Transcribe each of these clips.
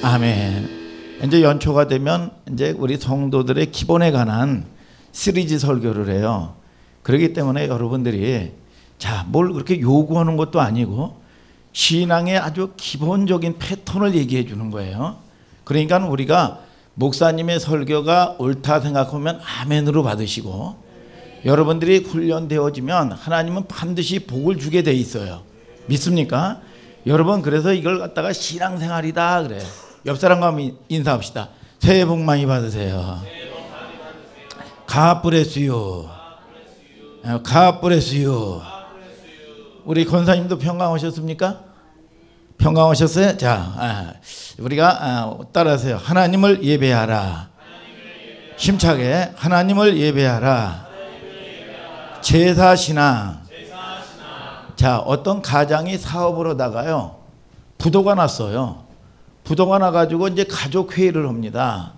아멘. 이제 연초가 되면 이제 우리 성도들의 기본에 관한 시리즈 설교를 해요. 그렇기 때문에 여러분들이 뭘 그렇게 요구하는 것도 아니고 신앙의 아주 기본적인 패턴을 얘기해 주는 거예요. 그러니까 우리가 목사님의 설교가 옳다 생각하면 아멘으로 받으시고, 여러분들이 훈련되어지면 하나님은 반드시 복을 주게 돼 있어요. 믿습니까? 여러분, 그래서 이걸 갖다가 신앙생활이다 그래. 옆 사람과 인사합시다. 새해 복 많이 받으세요. God bless you. God bless you. 우리 권사님도 평강 오셨습니까? 평강 오셨어요? 자, 우리가 따라하세요. 하나님을 예배하라. 힘차게 하나님을 예배하라. 제사신앙. 자, 어떤 가장이 사업을 하다가요, 부도가 났어요. 부도가 나가지고 이제 가족 회의를 합니다.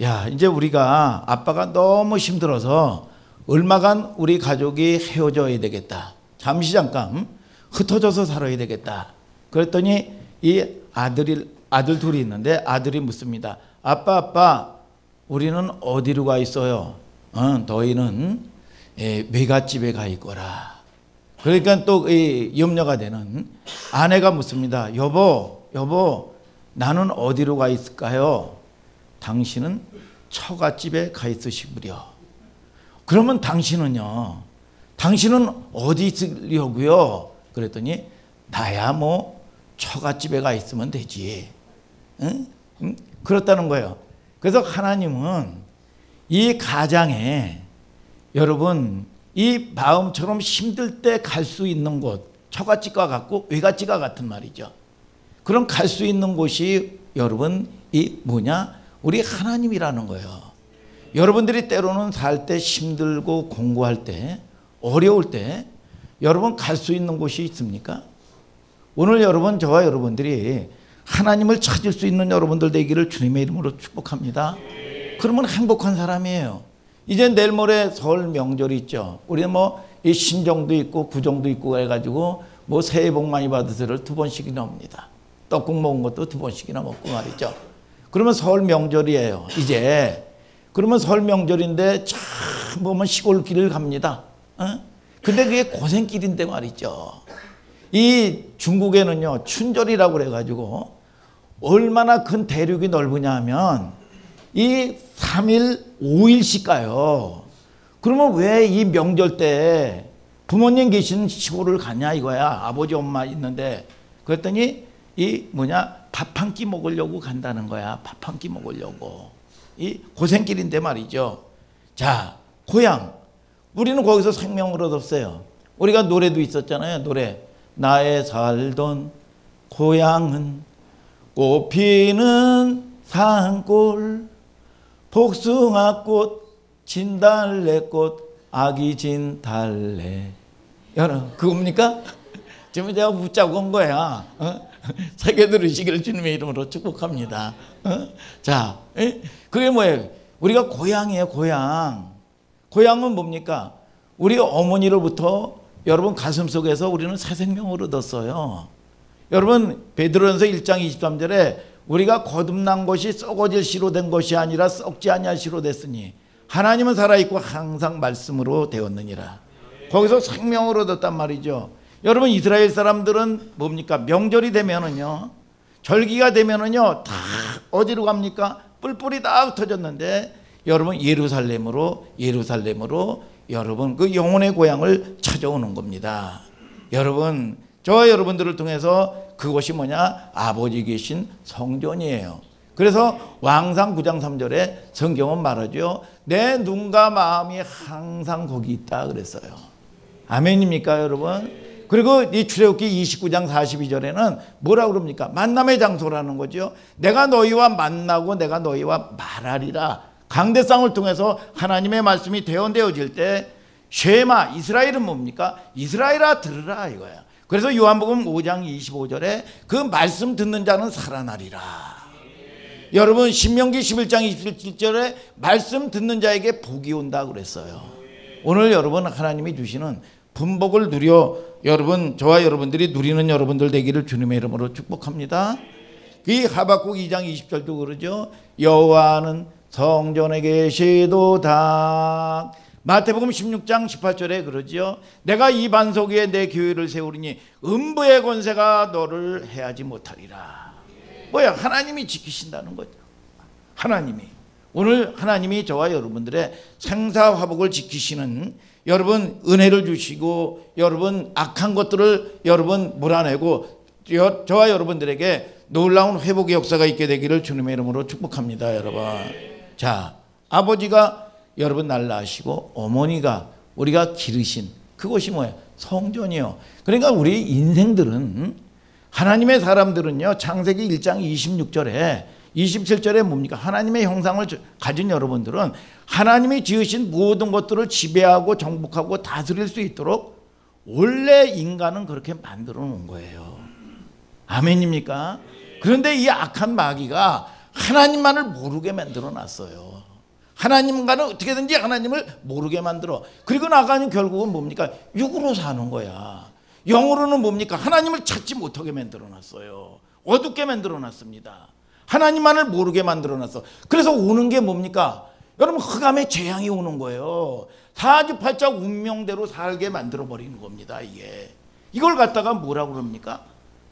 야, 이제 우리가 아빠가 너무 힘들어서 얼마간 우리 가족이 헤어져야 되겠다. 잠시 잠깐 흩어져서 살아야 되겠다. 그랬더니 이 아들 둘이 있는데 아들이 묻습니다. 아빠, 우리는 어디로 가 있어요? 너희는 외갓집에 가 있거라. 그러니까 또 염려가 되는 아내가 묻습니다. 여보, 나는 어디로 가 있을까요? 당신은 처갓집에 가 있으시구려. 그러면 당신은 어디 있으려고요? 그랬더니 나야 뭐 처갓집에 가 있으면 되지. 응? 그렇다는 거예요. 그래서 하나님은 이 가장에, 여러분, 이 마음처럼 힘들 때 갈 수 있는 곳, 처갓집과 같고 외갓집과 같은 말이죠. 그럼 갈 수 있는 곳이 여러분 우리 하나님이라는 거예요. 여러분들이 때로는 살 때 힘들고 공부할 때 어려울 때 여러분 갈 수 있는 곳이 있습니까? 오늘 여러분, 저와 여러분들이 하나님을 찾을 수 있는 여러분들 되기를 주님의 이름으로 축복합니다. 그러면 행복한 사람이에요. 이제 내일 모레 설 명절이 있죠. 우리는 이 신정도 있고 구정도 있고 해가지고 새해 복 많이 받으세요를 2번씩이나 합니다. 떡국 먹은 것도 2번씩이나 먹고 말이죠. 그러면 설 명절이에요. 이제 그러면 설 명절인데 참 보면 시골길을 갑니다. 근데 그게 고생길인데 말이죠. 이 중국에는요, 춘절이라고 그래가지고 얼마나 큰 대륙이 넓으냐 하면 이 3일 5일씩 가요. 그러면 왜 이 명절 때 부모님 계신 시골을 가냐 이거야. 아버지 엄마 있는데. 그랬더니 밥 한 끼 먹으려고 간다는 거야. 밥 한 끼 먹으려고. 이 고생길인데 말이죠. 자, 고향. 우리는 거기서 생명을 얻었어요. 우리가 노래도 있었잖아요. 노래. 나의 살던 고향은 꽃피는 산골, 복숭아꽃, 진달래꽃, 아기 진달래. 여러분, 그겁니까? 지금 제가 붙잡고 온 거야. 새겨 들으시기를 주님의 이름으로 축복합니다. 자, 그게 뭐예요? 우리가 고향이에요, 고향. 고향은 뭡니까? 우리 어머니로부터 여러분 가슴 속에서 우리는 새 생명을 얻었어요. 여러분, 베드로전서 1장 23절에 우리가 거듭난 것이 썩어질 씨로 된 것이 아니라 썩지 아니할 씨로 됐으니 하나님은 살아있고 항상 말씀으로 되었느니라. 거기서 생명을 얻었단 말이죠. 여러분, 이스라엘 사람들은 뭡니까? 명절이 되면은요, 절기가 되면은요, 다 어디로 갑니까? 뿔뿔이 다 흩어졌는데 여러분, 예루살렘으로 여러분 그 영혼의 고향을 찾아오는 겁니다. 여러분, 저와 여러분들을 통해서 그것이 아버지 계신 성전이에요. 그래서 왕상 9장 3절에 성경은 말하죠. 내 눈과 마음이 항상 거기 있다 그랬어요. 아멘입니까, 여러분? 그리고 이 출애굽기 29장 42절에는 뭐라고 그럽니까? 만남의 장소라는 거죠. 내가 너희와 만나고 내가 너희와 말하리라. 강대상을 통해서 하나님의 말씀이 대언되어질 때 쉐마, 이스라엘은 뭡니까? 이스라엘아 들으라 이거야. 그래서 요한복음 5장 25절에 그 말씀 듣는 자는 살아나리라. 여러분, 신명기 11장 27절에 말씀 듣는 자에게 복이 온다 그랬어요. 오늘 여러분, 하나님이 주시는 분복을 누려 여러분, 저와 여러분들이 누리는 여러분들 되기를 주님의 이름으로 축복합니다. 이 하박국 2장 20절도 그러죠. 여호와는 성전에 계시도다. 마태복음 16장 18절에 그러죠. 내가 이 반석 위에 내 교회를 세우리니 음부의 권세가 너를 해하지 못하리라. 뭐야? 하나님이 지키신다는 거죠. 하나님이. 오늘 하나님이 저와 여러분들의 생사화복을 지키시는, 여러분 은혜를 주시고 여러분 악한 것들을 여러분 몰아내고 저와 여러분들에게 놀라운 회복의 역사가 있게 되기를 주님의 이름으로 축복합니다. 여러분, 자, 아버지가 여러분 날 낳으시고 어머니가 우리가 기르신 그것이 뭐예요? 성전이요. 그러니까 우리 인생들은, 하나님의 사람들은요, 창세기 1장 26절에 27절에 뭡니까? 하나님의 형상을 가진 여러분들은 하나님이 지으신 모든 것들을 지배하고 정복하고 다스릴 수 있도록 원래 인간은 그렇게 만들어 놓은 거예요. 아멘입니까? 그런데 이 악한 마귀가 하나님만을 모르게 만들어 놨어요. 하나님과는 어떻게든지 하나님을 모르게 만들어. 그리고 나가는 결국은 뭡니까? 육으로 사는 거야. 영으로는 뭡니까? 하나님을 찾지 못하게 만들어 놨어요. 어둡게 만들어 놨습니다. 하나님만을 모르게 만들어 놨어. 그래서 오는 게 뭡니까? 여러분, 흑암의 재앙이 오는 거예요. 사주팔자 운명대로 살게 만들어 버리는 겁니다. 이걸 갖다가 뭐라고 그럽니까?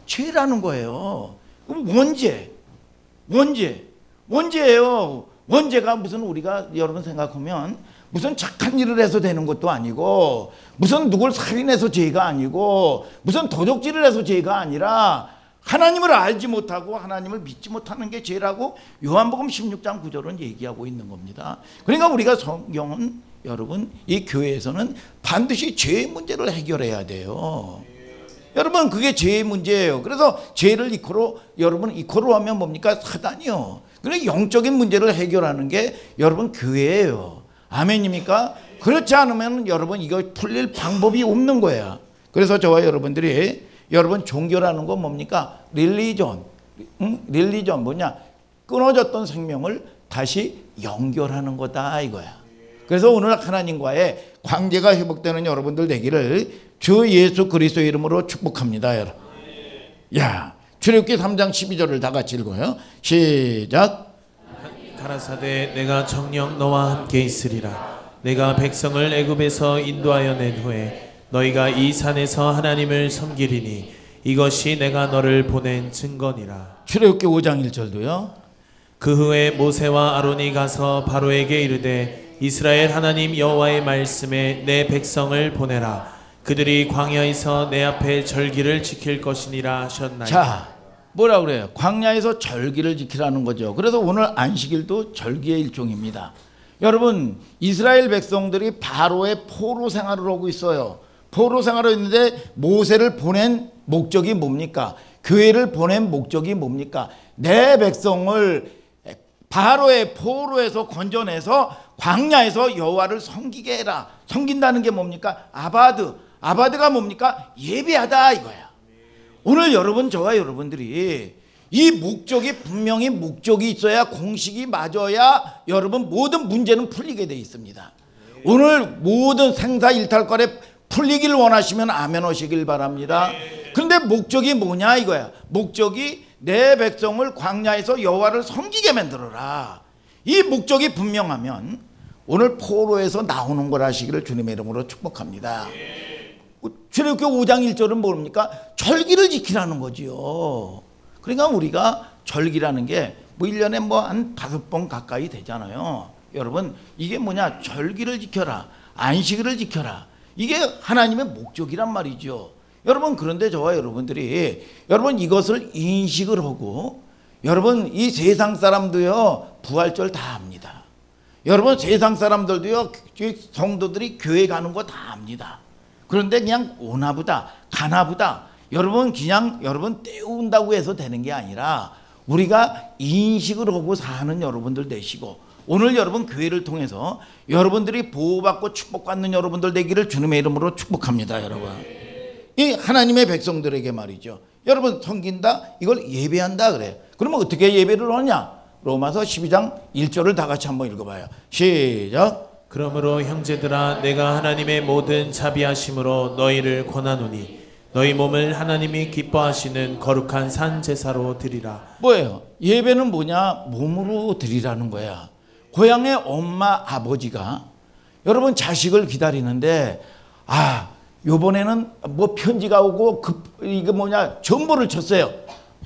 죄라는 거예요. 그럼 원죄예요. 원죄가 무슨, 우리가 여러분 생각하면 무슨 착한 일을 해서 되는 것도 아니고, 무슨 누굴 살인해서 죄가 아니고, 무슨 도적질을 해서 죄가 아니라 하나님을 알지 못하고 하나님을 믿지 못하는 게 죄라고 요한복음 16장 9절은 얘기하고 있는 겁니다. 그러니까 우리가 성경은, 여러분, 이 교회에서는 반드시 죄의 문제를 해결해야 돼요. 여러분, 그게 죄의 문제예요. 그래서 죄를 여러분 이코로 하면 뭡니까? 사단이요. 그러니까 영적인 문제를 해결하는 게 여러분 교회예요. 아멘입니까? 그렇지 않으면 여러분 이거 풀릴 방법이 없는 거야. 그래서 저와 여러분들이, 여러분 종교라는 건 뭡니까? 릴리전 뭐냐? 끊어졌던 생명을 다시 연결하는 거다 이거야. 그래서 오늘 하나님과의 관계가 회복되는 여러분들 되기를 주 예수 그리스도의 이름으로 축복합니다. 여러분. 야, 출애굽기 3장 12절을 다 같이 읽어요. 시작. 가라사대 내가 정녕 너와 함께 있으리라. 내가 백성을 애굽에서 인도하여 낸 후에 너희가 이 산에서 하나님을 섬기리니 이것이 내가 너를 보낸 증거니라. 출애굽기 5장 1절도요. 그 후에 모세와 아론이 가서 바로에게 이르되 이스라엘 하나님 여호와의 말씀에 내 백성을 보내라. 그들이 광야에서 내 앞에 절기를 지킬 것이니라 하셨나이다. 자, 뭐라 그래요? 광야에서 절기를 지키라는 거죠. 그래서 오늘 안식일도 절기의 일종입니다. 여러분, 이스라엘 백성들이 바로의 포로 생활을 하고 있어요. 포로 생활을 했는데 모세를 보낸 목적이 뭡니까? 교회를 보낸 목적이 뭡니까? 내 백성을 바로의 포로에서 건져내서 광야에서 여호와를 섬기게 해라. 섬긴다는 게 뭡니까? 아바드가 뭡니까? 예배하다 이거야. 오늘 여러분, 저와 여러분들이 이 목적이 분명히 목적이 있어야, 공식이 맞아야 여러분 모든 문제는 풀리게 돼 있습니다. 오늘 모든 생사일탈권에 풀리길 원하시면 아멘 하시길 바랍니다. 그런데 목적이 뭐냐 이거야. 목적이 내 백성을 광야에서 여호와를 섬기게 만들어라. 이 목적이 분명하면 오늘 포로에서 나오는 걸 하시기를 주님의 이름으로 축복합니다. 출애굽기 5장 1절은 뭡니까? 절기를 지키라는 거지요. 그러니까 우리가 절기라는 게 뭐 1년에 뭐 한 5번 가까이 되잖아요. 여러분, 이게 뭐냐? 절기를 지켜라. 안식일을 지켜라. 이게 하나님의 목적이란 말이죠. 여러분, 그런데 저와 여러분들이 여러분 이것을 인식을 하고, 여러분 이 세상 사람도요 부활절 다 합니다. 여러분 세상 사람들도요 성도들이 교회 가는 거 다 합니다. 그런데 그냥 오나보다 가나보다 여러분 그냥 여러분 때운다고 해서 되는 게 아니라 우리가 인식을 하고 사는 여러분들 되시고, 오늘 여러분 교회를 통해서 여러분들이 보호받고 축복받는 여러분들 되기를 주님의 이름으로 축복합니다. 여러분, 이 하나님의 백성들에게 말이죠. 여러분 섬긴다, 이걸 예배한다 그래. 그러면 어떻게 예배를 하냐? 로마서 12장 1절을 다 같이 한번 읽어봐요. 시작. 그러므로 형제들아, 내가 하나님의 모든 자비하심으로 너희를 권하노니 너희 몸을 하나님이 기뻐하시는 거룩한 산 제사로 드리라. 뭐예요? 예배는 뭐냐? 몸으로 드리라는 거야. 고향의 엄마 아버지가 여러분 자식을 기다리는데 요번에는 뭐 편지가 오고 이거 뭐냐 전보를 쳤어요.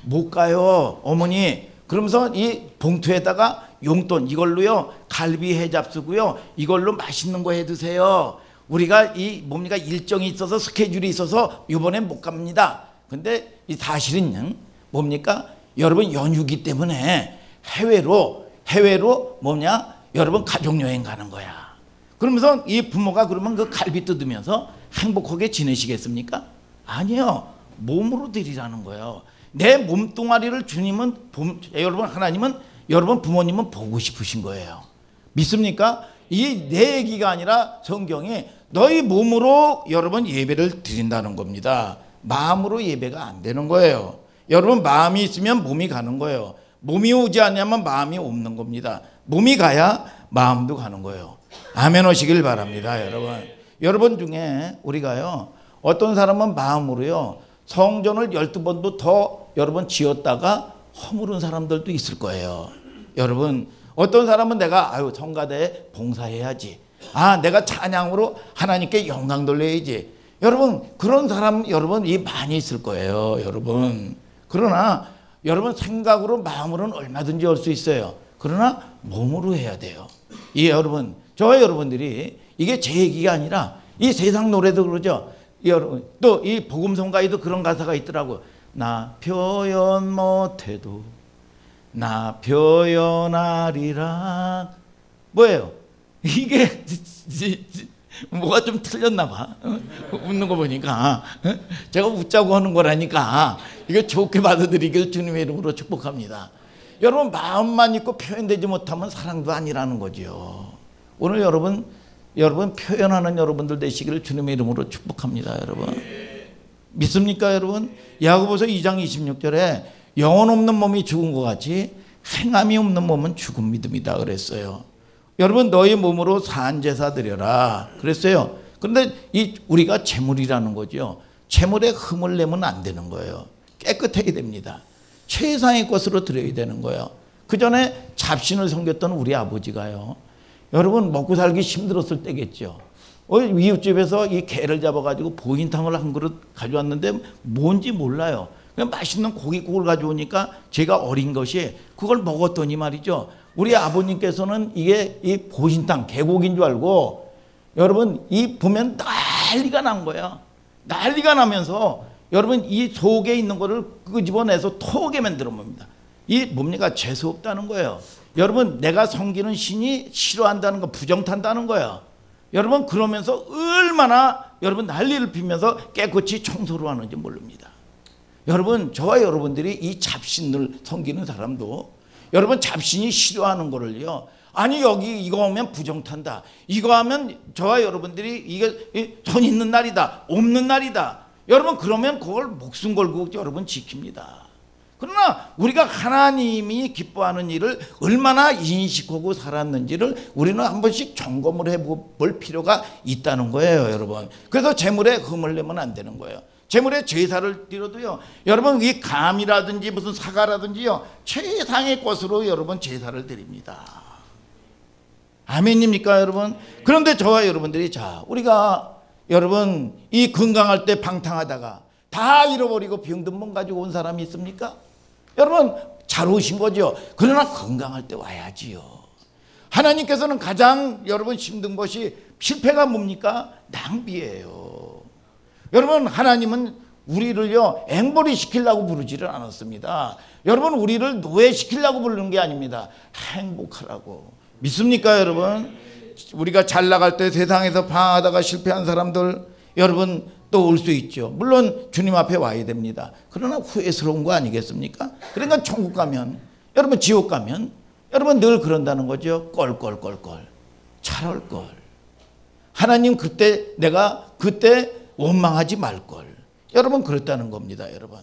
못 가요 어머니. 그러면서 이 봉투에다가 용돈 이걸로요 갈비 해 잡수고요 이걸로 맛있는 거 해 드세요. 우리가 이 뭡니까 일정이 있어서 스케줄이 있어서 이번엔 못 갑니다. 근데 이 사실은 뭡니까 여러분 연휴기 때문에 해외로 뭐냐 여러분 가족 여행 가는 거야. 그러면서 이 부모가 그러면 그 갈비 뜯으면서 행복하게 지내시겠습니까? 아니요. 몸으로 드리라는 거예요. 내 몸뚱아리를 주님은 여러분 하나님은 여러분 부모님은 보고 싶으신 거예요. 믿습니까? 이 내 얘기가 아니라 성경이 너희 몸으로 여러분 예배를 드린다는 겁니다. 마음으로 예배가 안 되는 거예요. 여러분 마음이 있으면 몸이 가는 거예요. 몸이 오지 않냐면 마음이 없는 겁니다. 몸이 가야 마음도 가는 거예요. 아멘 하시길 바랍니다. 여러분 중에 우리가요 어떤 사람은 마음으로요 성전을 12번도 더 여러분 지었다가 허물은 사람들도 있을 거예요. 여러분 어떤 사람은 내가 성가대에 봉사해야지. 내가 찬양으로 하나님께 영광 돌려야지. 여러분 그런 사람 여러분 많이 있을 거예요. 여러분 그러나 여러분 생각으로 마음으로는 얼마든지 할 수 있어요. 그러나 몸으로 해야 돼요. 여러분 저와 여러분들이 이게 제 얘기가 아니라 이 세상 노래도 그러죠. 여러분 또 이 복음성가에도 그런 가사가 있더라고요. 나 표현 못해도 나 표현하리라. 뭐예요? 이게 뭐가 좀 틀렸나 봐. 웃는 거 보니까 제가 웃자고 하는 거라니까 이거 좋게 받아들이길 주님의 이름으로 축복합니다. 여러분 마음만 있고 표현되지 못하면 사랑도 아니라는 거죠. 오늘 여러분 표현하는 여러분들 되시기를 주님의 이름으로 축복합니다. 여러분 믿습니까? 여러분 야고보서 2장 26절에 영혼 없는 몸이 죽은 것 같이 행함이 없는 몸은 죽은 믿음이다 그랬어요. 여러분 너희 몸으로 산제사 드려라 그랬어요. 그런데 우리가 제물이라는 거죠. 제물에 흠을 내면 안 되는 거예요. 깨끗해야 됩니다. 최상의 것으로 드려야 되는 거예요. 그 전에 잡신을 섬겼던 우리 아버지가요. 여러분 먹고 살기 힘들었을 때겠죠. 이웃집에서 이 개를 잡아가지고 보인탕을 한 그릇 가져왔는데 뭔지 몰라요. 그냥 맛있는 고깃국을 가져오니까 제가 어린 것이 그걸 먹었더니 말이죠. 우리 아버님께서는 이게 이 보신탕 개고기인 줄 알고 여러분 보면 난리가 난 거야. 난리가 나면서 여러분 이 속에 있는 거를 끄집어내서 토하게 만들어 봅니다. 뭡니까? 재수 없다는 거예요. 여러분 내가 섬기는 신이 싫어한다는 거 부정탄다는 거예요. 여러분 그러면서 얼마나 여러분 난리를 피면서 깨끗이 청소를 하는지 모릅니다. 여러분 저와 여러분들이 이 잡신을 섬기는 사람도 여러분 잡신이 싫어하는 거를요. 아니 여기 이거 하면 부정탄다. 이거 하면 저와 여러분들이 이게 돈 있는 날이다. 없는 날이다. 여러분 그러면 그걸 목숨 걸고 여러분 지킵니다. 그러나 우리가 하나님이 기뻐하는 일을 얼마나 인식하고 살았는지를 우리는 한 번씩 점검을 해볼 필요가 있다는 거예요. 여러분 그래서 재물에 흠을 내면 안 되는 거예요. 재물에 제사를 드려도요 여러분 이 감이라든지 무슨 사과라든지요 최상의 것으로 여러분 제사를 드립니다. 아멘입니까 여러분? 그런데 저와 여러분들이 우리가 여러분 이 건강할 때 방탕하다가 다 잃어버리고 병든 몸 가지고 온 사람이 있습니까? 여러분 잘 오신 거죠. 그러나 건강할 때 와야지요. 하나님께서는 가장 여러분 힘든 것이 실패가 뭡니까? 낭비예요. 여러분 하나님은 우리를요 앵벌이 시키려고 부르지를 않았습니다. 여러분 우리를 노예시키려고 부르는 게 아닙니다. 행복하라고. 믿습니까 여러분? 우리가 잘 나갈 때 세상에서 방황하다가 실패한 사람들 여러분 또 올 수 있죠. 물론 주님 앞에 와야 됩니다. 그러나 후회스러운 거 아니겠습니까? 그러니까 천국 가면 여러분 지옥 가면 여러분 늘 그런다는 거죠. 껄껄껄껄 잘할걸. 하나님 내가 그때 원망하지 말걸. 여러분 그랬다는 겁니다. 여러분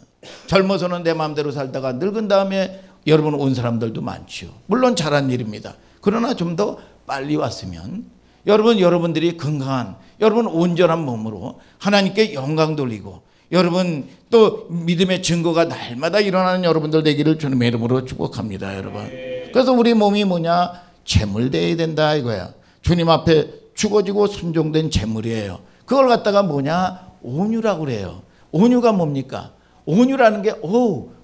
젊어서는 내 마음대로 살다가 늙은 다음에 여러분 온 사람들도 많죠. 물론 잘한 일입니다. 그러나 좀 더 빨리 왔으면 여러분들이 건강한 여러분 온전한 몸으로 하나님께 영광 돌리고 여러분 또 믿음의 증거가 날마다 일어나는 여러분들 되기를 주님의 이름으로 축복합니다, 여러분. 그래서 우리 몸이 뭐냐? 제물되어야 된다 이거야. 주님 앞에 죽어지고 순종된 제물이에요. 그걸 갖다가 뭐냐? 온유라고 그래요. 온유가 뭡니까? 온유라는 게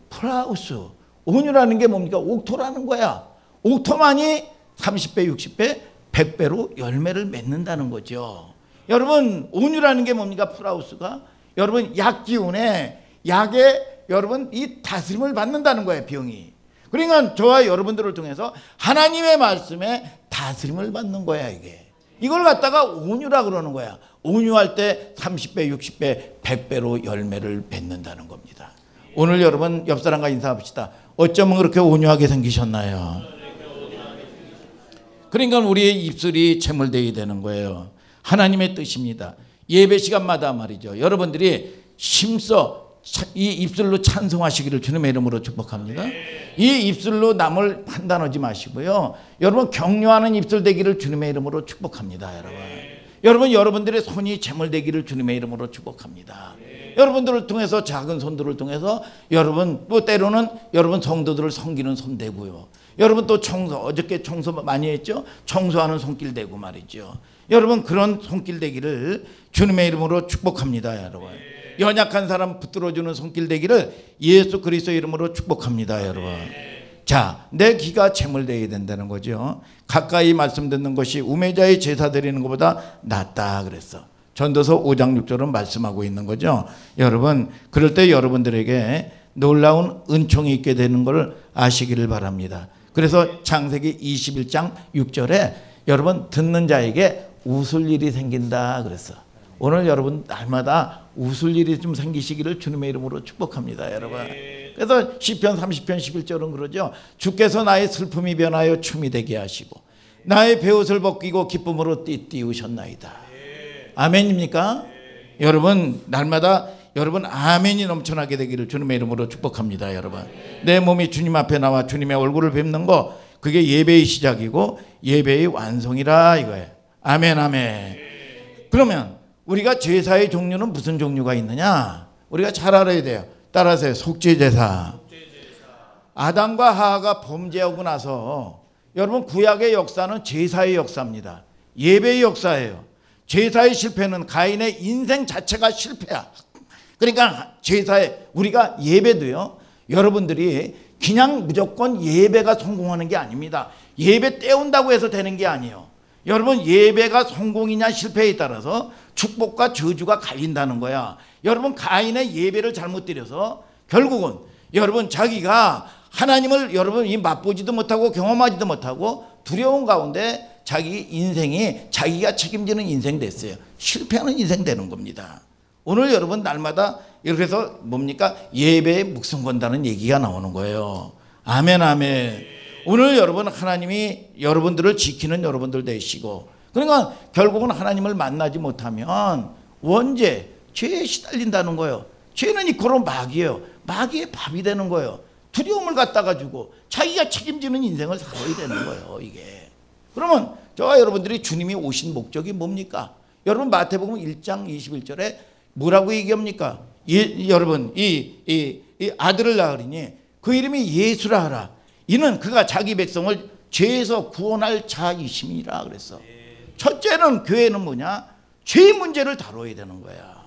프라우스. 온유라는 게 뭡니까? 옥토라는 거야. 옥토만이 30배, 60배, 100배로 열매를 맺는다는 거죠. 여러분 온유라는 게 뭡니까? 프라우스가 여러분 약 기운에 약에 여러분 이 다스림을 받는다는 거예요, 병이. 그러니까 저와 여러분들을 통해서 하나님의 말씀에 다스림을 받는 거야, 이게. 이걸 갖다가 온유라 그러는 거야. 온유할 때 30배, 60배, 100배로 열매를 맺는다는 겁니다. 오늘 여러분 옆 사람과 인사합시다. 어쩌면 그렇게 온유하게 생기셨나요? 그러니까 우리의 입술이 제물되어야 되는 거예요. 하나님의 뜻입니다. 예배 시간마다 말이죠. 여러분들이 힘써 이 입술로 찬송하시기를 주님의 이름으로 축복합니다. 이 입술로 남을 판단하지 마시고요. 여러분 격려하는 입술 되기를 주님의 이름으로 축복합니다, 여러분. 여러분 여러분들의 손이 제물되기를 주님의 이름으로 축복합니다. 여러분들을 통해서 작은 손들을 통해서 여러분 또 때로는 여러분 성도들을 섬기는 손 되고요. 여러분 또 어저께 청소 많이 했죠? 청소하는 손길 되고 말이죠. 여러분 그런 손길 되기를 주님의 이름으로 축복합니다, 여러분. 연약한 사람 붙들어주는 손길 되기를 예수 그리스도의 이름으로 축복합니다, 여러분. 자, 내 귀가 제물되어야 된다는 거죠. 가까이 말씀 듣는 것이 우매자의 제사 드리는 것보다 낫다 그랬어. 전도서 5장 6절은 말씀하고 있는 거죠. 여러분 그럴 때 여러분들에게 놀라운 은총이 있게 되는 걸 아시기를 바랍니다. 그래서 창세기 21장 6절에 여러분 듣는 자에게 웃을 일이 생긴다 그랬어. 오늘 여러분 날마다 웃을 일이 좀 생기시기를 주님의 이름으로 축복합니다, 여러분. 그래서 시편 30편 11절은 그러죠. 주께서 나의 슬픔이 변하여 춤이 되게 하시고 나의 베옷을 벗기고 기쁨으로 띠띠우셨나이다. 아멘입니까? 여러분 날마다 여러분 아멘이 넘쳐나게 되기를 주님의 이름으로 축복합니다, 여러분. 내 몸이 주님 앞에 나와 주님의 얼굴을 뵙는 거 그게 예배의 시작이고 예배의 완성이라 이거예요. 아멘, 아멘. 그러면 우리가 제사의 종류는 무슨 종류가 있느냐? 우리가 잘 알아야 돼요. 따라하세요. 속죄제사. 아담과 하하가 범죄하고 나서 여러분 구약의 역사는 제사의 역사입니다. 예배의 역사예요. 제사의 실패는 가인의 인생 자체가 실패야. 그러니까 제사에 우리가 예배도요. 여러분들이 그냥 무조건 예배가 성공하는 게 아닙니다. 예배 때운다고 해서 되는 게 아니에요. 여러분 예배가 성공이냐 실패에 따라서 축복과 저주가 갈린다는 거야. 여러분 가인의 예배를 잘못 드려서 결국은 여러분 자기가 하나님을 여러분 이 맛보지도 못하고 경험하지도 못하고 두려운 가운데 자기 인생이 자기가 책임지는 인생 됐어요. 실패하는 인생 되는 겁니다. 오늘 여러분 날마다 그래서 뭡니까? 예배에 목숨 건다는 얘기가 나오는 거예요. 아멘, 아멘. 오늘 여러분 하나님이 여러분들을 지키는 여러분들 되시고 그러니까 결국은 하나님을 만나지 못하면 원죄, 죄에 시달린다는 거예요. 죄는 이코로 마귀예요. 마귀의 밥이 되는 거예요. 두려움을 갖다가 주고 자기가 책임지는 인생을 살아야 되는 거예요, 이게. 그러면 저와 여러분들이 주님이 오신 목적이 뭡니까? 여러분 마태복음 1장 21절에 뭐라고 얘기합니까? 여러분 이 아들을 낳으리니 그 이름이 예수라 하라. 이는 그가 자기 백성을 죄에서 구원할 자이심이라 그랬어. 첫째는 교회는 뭐냐? 죄 문제를 다뤄야 되는 거야.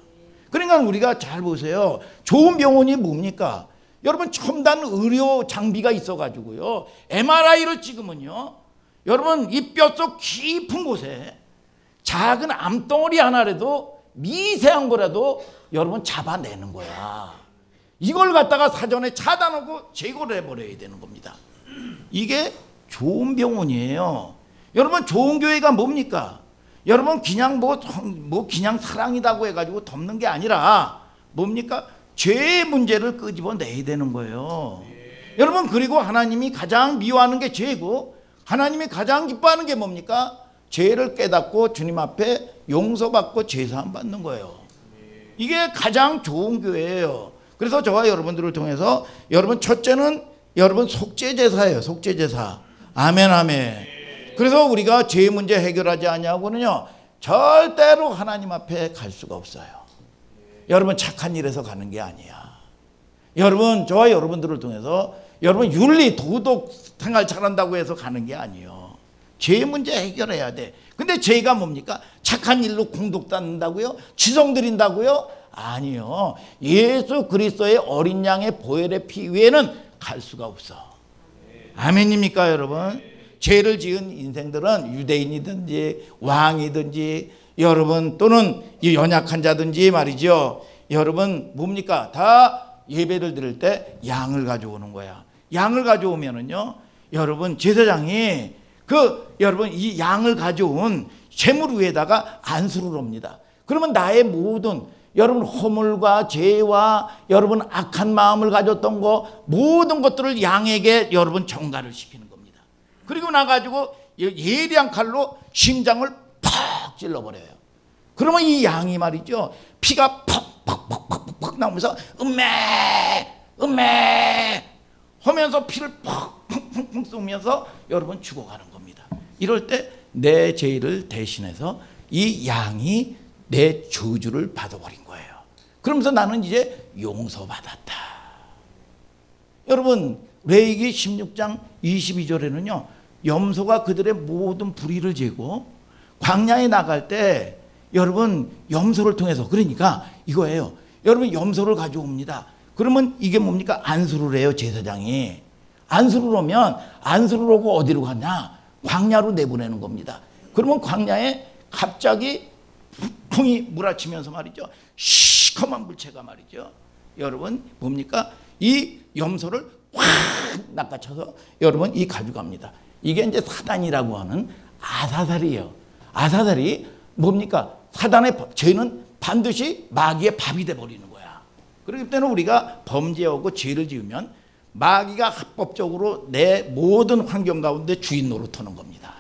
그러니까 우리가 잘 보세요. 좋은 병원이 뭡니까? 여러분 첨단 의료 장비가 있어가지고요. MRI를 찍으면요. 여러분 이 뼛속 깊은 곳에 작은 암덩어리 하나라도 미세한 거라도 여러분 잡아내는 거야. 이걸 갖다가 사전에 차단하고 제거를 해버려야 되는 겁니다. 이게 좋은 병원이에요. 여러분 좋은 교회가 뭡니까? 여러분 그냥 뭐 그냥 사랑이라고 해가지고 덮는 게 아니라 뭡니까? 죄의 문제를 끄집어내야 되는 거예요. 여러분 그리고 하나님이 가장 미워하는 게 죄고 하나님이 가장 기뻐하는 게 뭡니까? 죄를 깨닫고 주님 앞에 용서받고 제사함 받는 거예요. 이게 가장 좋은 교회예요. 그래서 저와 여러분들을 통해서 여러분 첫째는 여러분 속죄제사예요. 속죄제사. 아멘, 아멘. 그래서 우리가 죄 문제 해결하지 않냐고는요 절대로 하나님 앞에 갈 수가 없어요. 여러분 착한 일에서 가는 게 아니야. 여러분 저와 여러분들을 통해서 여러분 윤리 도덕 생활 잘한다고 해서 가는 게 아니에요. 죄 문제 해결해야 돼. 근데 죄가 뭡니까? 착한 일로 공덕 쌓는다고요? 지성 드린다고요? 아니요. 예수 그리스도의 어린 양의 보혈의 피 위에는 갈 수가 없어. 아멘입니까 여러분? 죄를 지은 인생들은 유대인이든지 왕이든지 여러분 또는 이 연약한 자든지 말이죠. 여러분 뭡니까? 다 예배를 드릴 때 양을 가져오는 거야. 양을 가져오면은요, 여러분 제사장이 여러분 이 양을 가져온 제물 위에다가 안수를 합니다. 그러면 나의 모든 여러분 허물과 죄와 여러분 악한 마음을 가졌던 거 모든 것들을 양에게 여러분 전가를 시키는 겁니다. 그리고 나가지고 예리한 칼로 심장을 팍 찔러버려요. 그러면 이 양이 말이죠, 피가 팍팍팍팍팍 나오면서 음메 하면서 피를 팍팍팍 쏘면서 여러분 죽어가는 겁니다. 이럴 때 내 죄를 대신해서 이 양이 내 저주를 받아버린 거예요. 그러면서 나는 이제 용서받았다. 여러분 레위기 16장 22절에는요 염소가 그들의 모든 불의를 재고 광야에 나갈 때 여러분 염소를 통해서, 그러니까 이거예요. 여러분 염소를 가져옵니다. 그러면 이게 뭡니까? 안수를 해요. 제사장이 안수를 오면 안수를 오고 어디로 가냐? 광야로 내보내는 겁니다. 그러면 광야에 갑자기 풍이 몰아치면서 말이죠, 시커먼 물체가 말이죠, 여러분 뭡니까? 이 염소를 확 낚아쳐서 여러분 이 가져갑니다. 이게 이제 사단이라고 하는 아사살이에요. 아사살이 뭡니까? 사단의 죄는 반드시 마귀의 밥이 돼버리는 거야. 그렇기 때문에 우리가 범죄하고 죄를 지으면 마귀가 합법적으로 내 모든 환경 가운데 주인 노릇하는 겁니다.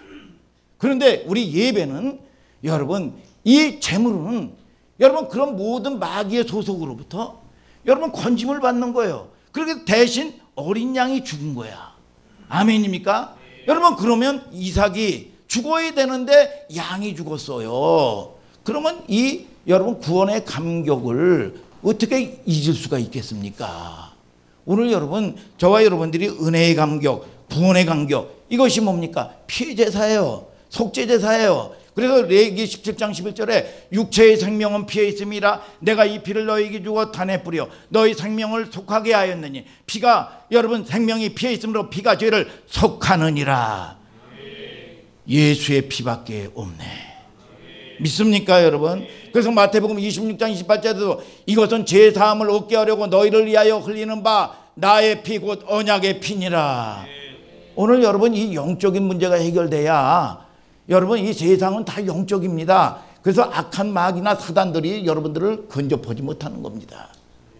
그런데 우리 예배는 여러분 이 재물은 여러분 그런 모든 마귀의 소속으로부터 여러분 건짐을 받는 거예요. 그렇게 대신 어린 양이 죽은 거야. 아멘입니까? 여러분 그러면 이삭이 죽어야 되는데 양이 죽었어요. 그러면 이 여러분 구원의 감격을 어떻게 잊을 수가 있겠습니까? 오늘 여러분 저와 여러분들이 은혜의 감격, 구원의 감격, 이것이 뭡니까? 피제사예요. 속죄제사예요. 그래서 레위기 17장 11절에 육체의 생명은 피에 있음이라 내가 이 피를 너희에게 주어 단에 뿌려 너희 생명을 속하게 하였느니, 피가 여러분 생명이 피에 있으므로 피가 죄를 속하느니라. 예수의 피밖에 없네. 믿습니까 여러분? 그래서 마태복음 26장 28절에도 이것은 죄사함을 얻게 하려고 너희를 위하여 흘리는 바 나의 피 곧 언약의 피니라. 오늘 여러분 이 영적인 문제가 해결돼야 여러분 이 세상은 다 영적입니다. 그래서 악한 마귀나 사단들이 여러분들을 근접하지 못하는 겁니다.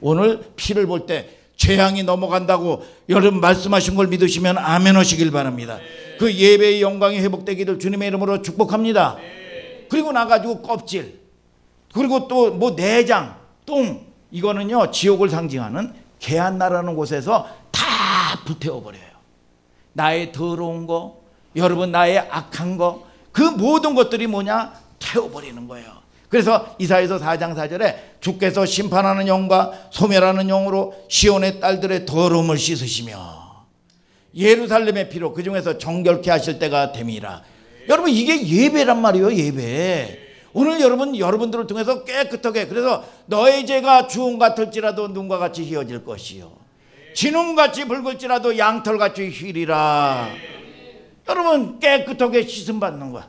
오늘 피를 볼 때 재앙이 넘어간다고 여러분 말씀하신 걸 믿으시면 아멘 하시길 바랍니다. 그 예배의 영광이 회복되기를 주님의 이름으로 축복합니다. 그리고 나가지고 껍질, 그리고 또 뭐 내장, 똥, 이거는요 지옥을 상징하는 개한나라는 곳에서 다 불태워버려요. 나의 더러운 거, 여러분 나의 악한 거, 그 모든 것들이 뭐냐? 태워버리는 거예요. 그래서 이사야서 4장 4절에 주께서 심판하는 영과 소멸하는 영으로 시온의 딸들의 더러움을 씻으시며 예루살렘의 피로 그 중에서 정결케 하실 때가 됨이라. 여러분 이게 예배란 말이에요. 예배. 오늘 여러분들을 통해서 깨끗하게, 그래서 너의 죄가 주홍 같을지라도 눈과 같이 희어질 것이요 진홍같이 붉을지라도 양털같이 휘리라. 여러분 깨끗하게 씻음 받는 거야.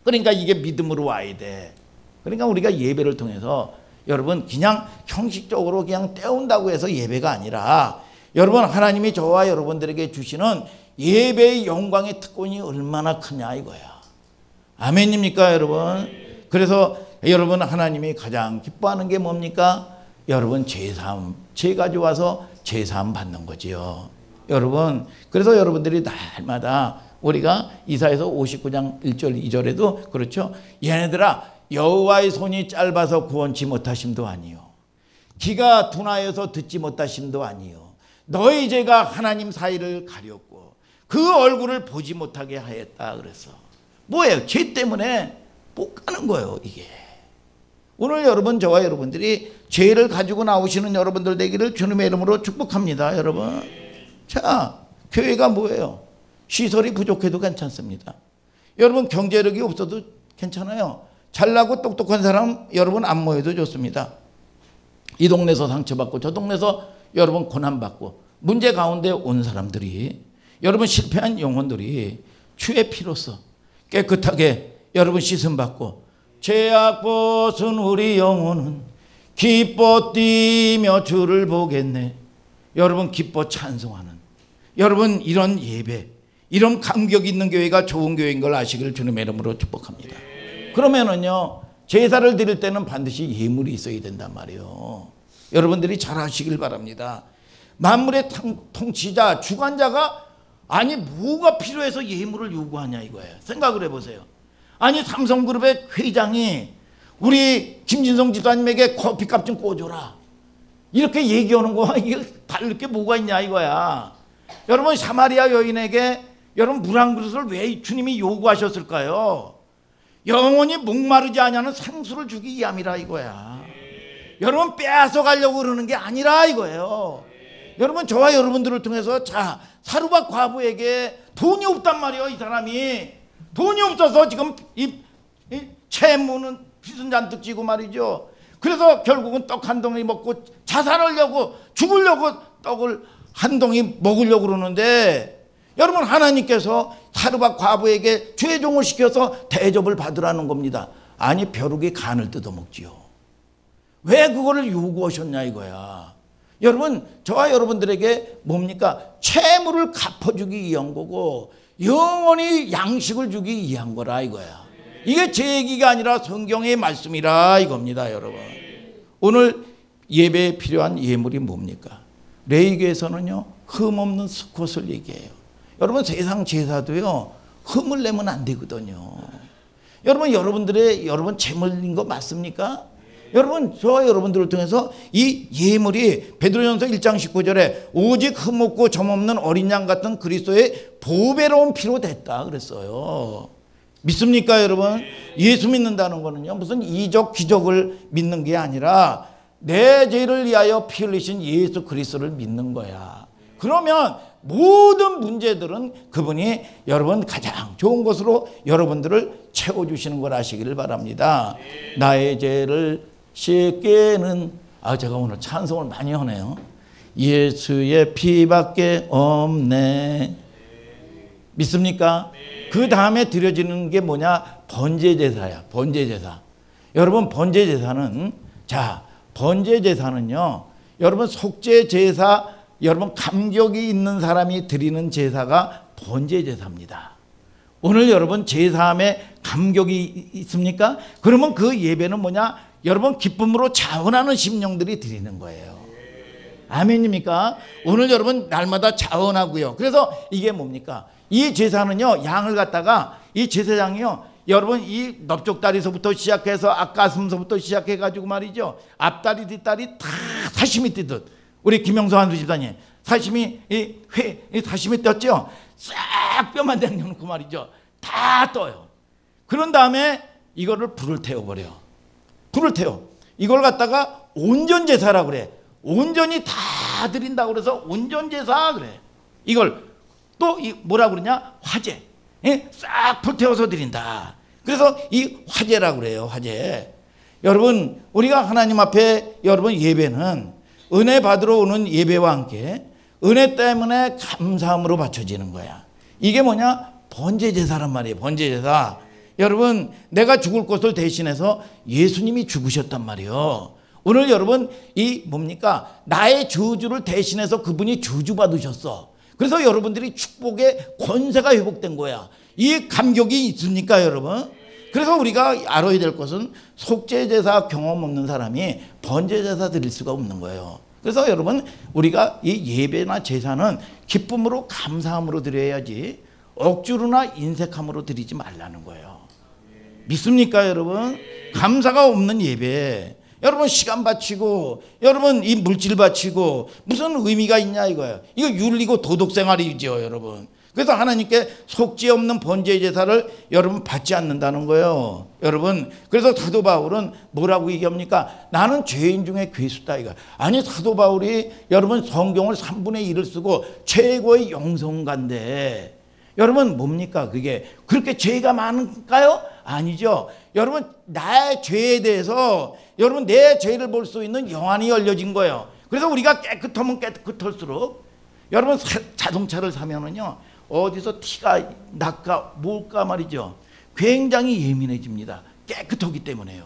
그러니까 이게 믿음으로 와야 돼. 그러니까 우리가 예배를 통해서 여러분 그냥 형식적으로 그냥 때운다고 해서 예배가 아니라 여러분 하나님이 저와 여러분들에게 주시는 예배의 영광의 특권이 얼마나 크냐 이거야. 아멘입니까 여러분? 그래서 여러분 하나님이 가장 기뻐하는 게 뭡니까? 여러분 제사함, 죄 가져와서 제사함 받는 거지요. 여러분 그래서 여러분들이 날마다 우리가 이사야서 59장 1절 2절에도 그렇죠. 얘네들아 여호와의 손이 짧아서 구원치 못하심도 아니요 귀가 둔하여서 듣지 못하심도 아니요 너희 죄가 하나님 사이를 가렸고 그 얼굴을 보지 못하게 하였다. 그래서 뭐예요? 죄 때문에 못 가는 거예요. 이게 오늘 여러분, 저와 여러분들이 죄를 가지고 나오시는 여러분들 되기를 주님의 이름으로 축복합니다. 여러분, 자, 교회가 뭐예요? 시설이 부족해도 괜찮습니다. 여러분, 경제력이 없어도 괜찮아요. 잘나고 똑똑한 사람 여러분 안 모여도 좋습니다. 이 동네에서 상처받고 저 동네에서 여러분 고난받고 문제 가운데 온 사람들이, 여러분 실패한 영혼들이 주의 피로써 깨끗하게 여러분 씻음받고 죄악 벗은 우리 영혼은 기뻐 뛰며 주를 보겠네. 여러분 기뻐 찬송하는, 여러분 이런 예배, 이런 감격 있는 교회가 좋은 교회인 걸 아시기를 주님의 이름으로 축복합니다. 그러면은요, 제사를 드릴 때는 반드시 예물이 있어야 된단 말이에요. 여러분들이 잘 아시길 바랍니다. 만물의 통치자, 주관자가 아니 뭐가 필요해서 예물을 요구하냐 이거예요. 생각을 해보세요. 아니 삼성그룹의 회장이 우리 김진성 집사님에게 커피값 좀 꿔줘라 이렇게 얘기하는 거와 이게 다를 게 뭐가 있냐 이거야. 여러분, 사마리아 여인에게 여러분 물 한 그릇을 왜 주님이 요구하셨을까요? 영원히 목마르지 않냐는 생수를 주기 위함이라 이거야. 여러분 빼앗아 가려고 그러는 게 아니라 이거예요. 여러분, 저와 여러분들을 통해서 자, 사르밧 과부에게 돈이 없단 말이에요. 이 사람이 돈이 없어서 지금 이 채무는 빚은 잔뜩 지고 말이죠. 그래서 결국은 떡 한 덩이 먹고 자살하려고, 죽으려고 떡을 한 덩이 먹으려고 그러는데, 여러분 하나님께서 사르밧 과부에게 죄종을 시켜서 대접을 받으라는 겁니다. 아니 벼룩이 간을 뜯어먹지요. 왜 그거를 요구하셨냐 이거야. 여러분, 저와 여러분들에게 뭡니까? 채무를 갚아주기 위한 거고 영원히 양식을 주기 위한 거라 이거야. 이게 제 얘기가 아니라 성경의 말씀이라 이겁니다. 여러분, 오늘 예배에 필요한 예물이 뭡니까? 레위기에서는요 흠없는 수컷을 얘기해요. 여러분, 세상 제사도요 흠을 내면 안 되거든요. 여러분, 여러분 재물인 거 맞습니까? 여러분, 저와 여러분들을 통해서 이 예물이 베드로전서 1장 19절에 오직 흠없고 점없는 어린 양 같은 그리스도의 보배로운 피로 됐다 그랬어요. 믿습니까 여러분? 예수 믿는다는 거는요 무슨 이적 기적을 믿는 게 아니라 내 죄를 위하여 피 흘리신 예수 그리스도를 믿는 거야. 그러면 모든 문제들은 그분이 여러분 가장 좋은 것으로 여러분들을 채워주시는 걸 아시기를 바랍니다. 나의 죄를 씻게는, 제가 오늘 찬송을 많이 하네요. 예수의 피밖에 없네. 믿습니까? 그 다음에 드려지는 게 뭐냐? 번제제사야. 번제제사. 여러분, 번제제사는, 자, 번제제사는요 여러분 속죄제사, 여러분 감격이 있는 사람이 드리는 제사가 번제제사입니다. 오늘 여러분 제사함에 감격이 있습니까? 그러면 그 예배는 뭐냐? 여러분 기쁨으로 자원하는 심령들이 드리는 거예요. 아멘입니까? 오늘 여러분 날마다 자원하고요. 그래서 이게 뭡니까? 이 제사는요 양을 갖다가 이 제사장이요 여러분 이 넓적다리서부터 시작해서 앞가슴서부터 시작해 가지고 말이죠, 앞다리 뒷다리 다 사시미 뜯듯, 우리 김영수 한수 집사님 사시미 이 사시미 떴죠. 싹 뼈만 당겨놓고 말이죠 다 떠요. 그런 다음에 이거를 불을 태워버려. 불을 태워. 이걸 갖다가 온전제사라고 그래. 온전히 다 드린다고 그래서 온전제사 그래. 이걸 또 뭐라 그러냐? 화제. 싹 불태워서 드린다. 그래서 이 화제라고 그래요. 화제. 여러분, 우리가 하나님 앞에 여러분 예배는 은혜 받으러 오는 예배와 함께 은혜 때문에 감사함으로 바쳐지는 거야. 이게 뭐냐? 번제제사란 말이에요. 번제제사. 여러분, 내가 죽을 것을 대신해서 예수님이 죽으셨단 말이에요. 오늘 여러분 이 뭡니까? 나의 저주를 대신해서 그분이 저주 받으셨어. 그래서 여러분들이 축복의 권세가 회복된 거야. 이 감격이 있습니까 여러분? 그래서 우리가 알아야 될 것은 속죄제사 경험 없는 사람이 번제제사 드릴 수가 없는 거예요. 그래서 여러분 우리가 이 예배나 제사는 기쁨으로 감사함으로 드려야지 억지로나 인색함으로 드리지 말라는 거예요. 믿습니까 여러분? 감사가 없는 예배, 여러분 시간 바치고 여러분 이 물질 바치고 무슨 의미가 있냐 이거예요. 이거 윤리고 도덕 생활이죠, 여러분. 그래서 하나님께 속죄 없는 번제 제사를 여러분 받지 않는다는 거예요. 여러분, 그래서 사도 바울은 뭐라고 얘기합니까? 나는 죄인 중에 괴수다 이거. 아니, 사도 바울이 여러분 성경을 3분의 1을 쓰고 최고의 영성가인데 여러분 뭡니까? 그게 그렇게 죄가 많을까요? 아니죠. 여러분, 나의 죄에 대해서 여러분 내 죄를 볼 수 있는 영안이 열려진 거예요. 그래서 우리가 깨끗하면 깨끗할수록 여러분 자동차를 사면은요, 어디서 티가 날까 뭘까 말이죠, 굉장히 예민해집니다. 깨끗하기 때문에요.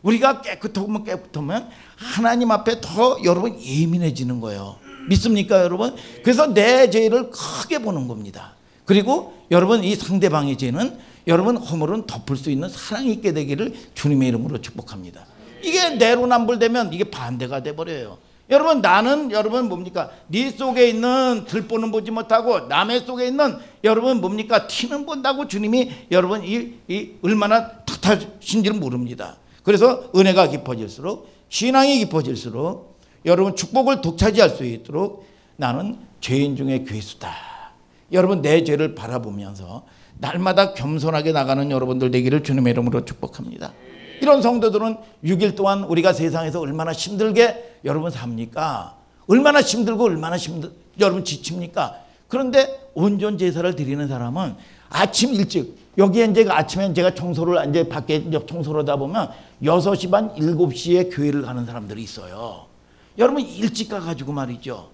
우리가 깨끗하면 하나님 앞에 더 여러분 예민해지는 거예요. 믿습니까, 여러분? 그래서 내 죄를 크게 보는 겁니다. 그리고 여러분 이 상대방의 죄는 여러분 허물은 덮을 수 있는 사랑이 있게 되기를 주님의 이름으로 축복합니다. 이게 내로남불되면 이게 반대가 돼버려요. 여러분, 나는 여러분 뭡니까? 네 속에 있는 들보는 보지 못하고 남의 속에 있는 여러분 뭡니까? 티는 본다고 주님이 여러분 이 얼마나 탓하신지를 모릅니다. 그래서 은혜가 깊어질수록, 신앙이 깊어질수록 여러분 축복을 독차지할 수 있도록 나는 죄인 중에 괴수다. 여러분 내 죄를 바라보면서 날마다 겸손하게 나가는 여러분들 되기를 주님의 이름으로 축복합니다. 이런 성도들은 6일 동안 우리가 세상에서 얼마나 힘들게 여러분 삽니까? 얼마나 힘들고 얼마나 여러분 지칩니까? 그런데 온전 제사를 드리는 사람은 아침 일찍, 여기에 이제 아침에 제가 청소를 이제 밖에 청소를 하다 보면 6시 반 7시에 교회를 가는 사람들이 있어요. 여러분 일찍 가가지고 말이죠.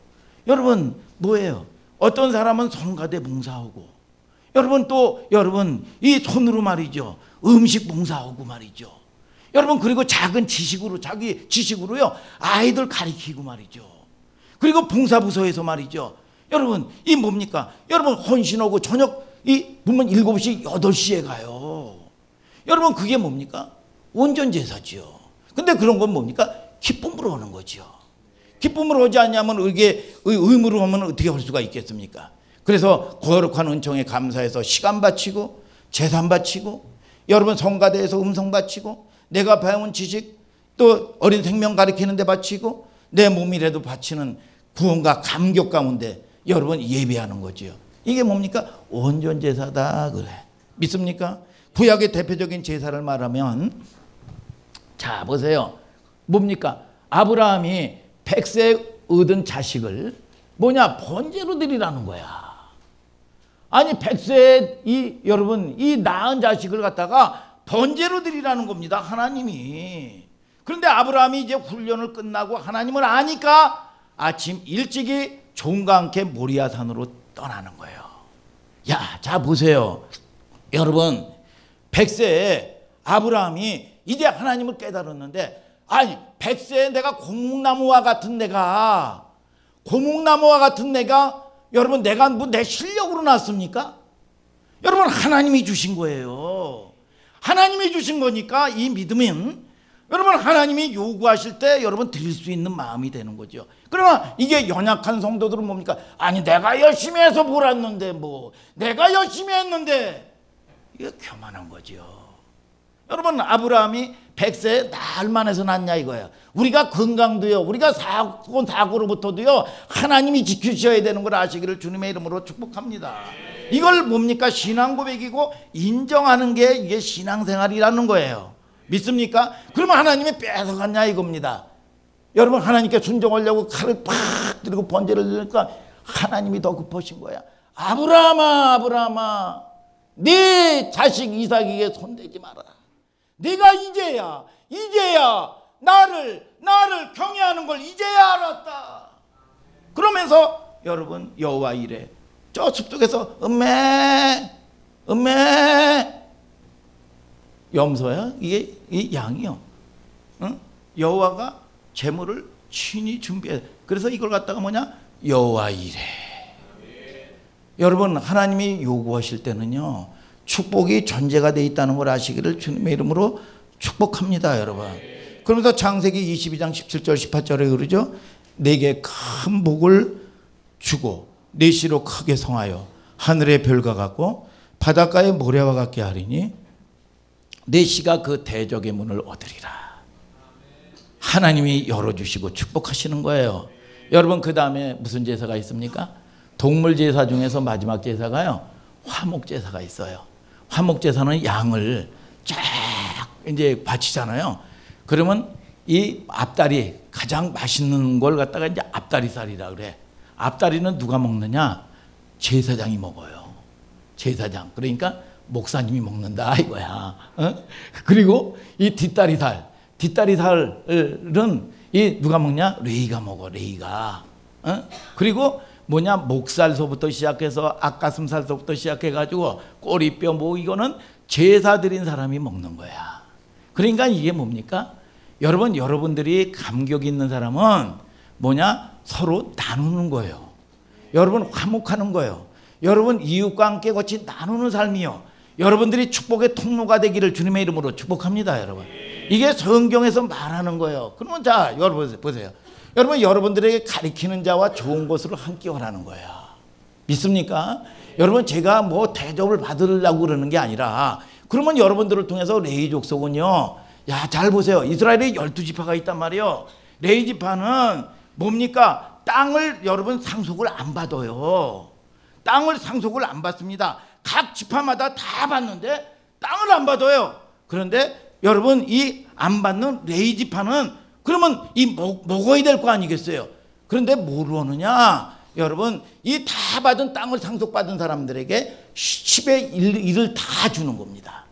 여러분 뭐예요? 어떤 사람은 성가대 봉사하고, 여러분 또 여러분 이 손으로 말이죠, 음식 봉사하고 말이죠. 여러분 그리고 작은 지식으로, 자기 지식으로요 아이들 가르치고 말이죠. 그리고 봉사부서에서 말이죠. 여러분 이 뭡니까? 여러분 헌신하고 저녁 이 보면 7시 8시에 가요. 여러분 그게 뭡니까? 온전 제사지요. 근데 그런 건 뭡니까? 기쁨으로 하는 거죠. 기쁨으로 하지 않냐면 이게 의무로 하면 어떻게 할 수가 있겠습니까? 그래서 거룩한 은총에 감사해서 시간 바치고 재산 바치고 여러분 성가대에서 음성 바치고 내가 배운 지식 또 어린 생명 가르치는 데 바치고 내 몸이라도 바치는 구원과 감격 가운데 여러분 예배하는 거지요. 이게 뭡니까? 온전 제사다 그래. 믿습니까? 구약의 대표적인 제사를 말하면 자 보세요. 뭡니까? 아브라함이 100세 얻은 자식을 뭐냐? 번제로 드리라는 거야. 아니 100세 이 여러분 이 낳은 자식을 갖다가 번제로 드리라는 겁니다, 하나님이. 그런데 아브라함이 이제 훈련을 끝나고 하나님을 아니까 아침 일찍이 종과 함께 모리아산으로 떠나는 거예요. 야, 자 보세요. 여러분 100세에 아브라함이 이제 하나님을 깨달았는데, 아니 100세에 내가 고목나무와 같은 내가 여러분 내가 뭐 내 실력으로 났습니까? 여러분 하나님이 주신 거예요. 하나님이 주신 거니까 이 믿음은 여러분 하나님이 요구하실 때 여러분 드릴 수 있는 마음이 되는 거죠. 그러나 이게 연약한 성도들은 뭡니까? 아니 내가 열심히 해서 벌었는데 뭐 내가 열심히 했는데, 이거 교만한 거죠. 여러분 아브라함이 100세에 날만해서 났냐 이거예요. 우리가 건강도요, 우리가 사고로부터도요 하나님이 지키셔야 되는 걸 아시기를 주님의 이름으로 축복합니다. 이걸 뭡니까? 신앙 고백이고 인정하는 게 이게 신앙생활이라는 거예요. 믿습니까? 그러면 하나님이 뺏어갔냐 이겁니다. 여러분 하나님께 순종하려고 칼을 팍 들고 번제를 드리니까 하나님이 더 급하신 거야. 아브라함아 네 자식 이삭에게 손대지 마라. 네가 이제야 나를 경외하는 걸 이제야 알았다. 그러면서 여러분 여호와 이래 저 숲속에서 음메 염소야 이게 이 양이요. 응? 여호와가 제물을 친히 준비해. 그래서 이걸 갖다가 뭐냐? 여호와 이래. 여러분 하나님이 요구하실 때는요 축복이 전제가 되어 있다는 걸 아시기를 주님의 이름으로 축복합니다, 여러분. 그러면서 창세기 22장 17절 18절에 그러죠. 내게 큰 복을 주고 내 씨로 크게 성하여 하늘의 별과 같고 바닷가의 모래와 같게 하리니 내 씨가 그 대적의 문을 얻으리라. 하나님이 열어주시고 축복하시는 거예요. 여러분, 그 다음에 무슨 제사가 있습니까? 동물 제사 중에서 마지막 제사가요, 화목 제사가 있어요. 화목 제사는 양을 쫙 이제 바치잖아요. 그러면 이 앞다리, 가장 맛있는 걸 갖다가 이제 앞다리살이라 그래. 앞다리는 누가 먹느냐? 제사장이 먹어요. 제사장. 그러니까 목사님이 먹는다 이거야. 그리고 이 뒷다리살은 이 누가 먹냐? 레위가 먹어. 레위가. 그리고 뭐냐? 목살서부터 시작해서 앞가슴살서부터 시작해 가지고 꼬리뼈 뭐 이거는 제사 드린 사람이 먹는 거야. 그러니까 이게 뭡니까? 여러분, 여러분들이 감격 있는 사람은 뭐냐? 서로 나누는 거예요. 여러분, 화목하는 거예요. 여러분, 이웃과 함께 같이 나누는 삶이요. 여러분들이 축복의 통로가 되기를 주님의 이름으로 축복합니다, 여러분. 이게 성경에서 말하는 거예요. 그러면 자, 여러분 보세요. 여러분, 여러분들에게 가리키는 자와 좋은 것으로 함께 하라는 거야. 믿습니까? 여러분, 제가 뭐 대접을 받으려고 그러는 게 아니라, 그러면 여러분들을 통해서 레위 족속은요, 야, 잘 보세요. 이스라엘에 12지파가 있단 말이에요. 레위 지파는 뭡니까? 땅을 여러분 상속을 안 받아요. 땅을 상속을 안 받습니다. 각 지파마다 다 받는데 땅을 안 받아요. 그런데 여러분, 이 안 받는 레위 지파는 그러면 이 먹어야 될 거 아니겠어요? 그런데 뭐로 하느냐? 여러분, 이 다 받은 땅을 상속받은 사람들에게 10의 1을 다 주는 겁니다.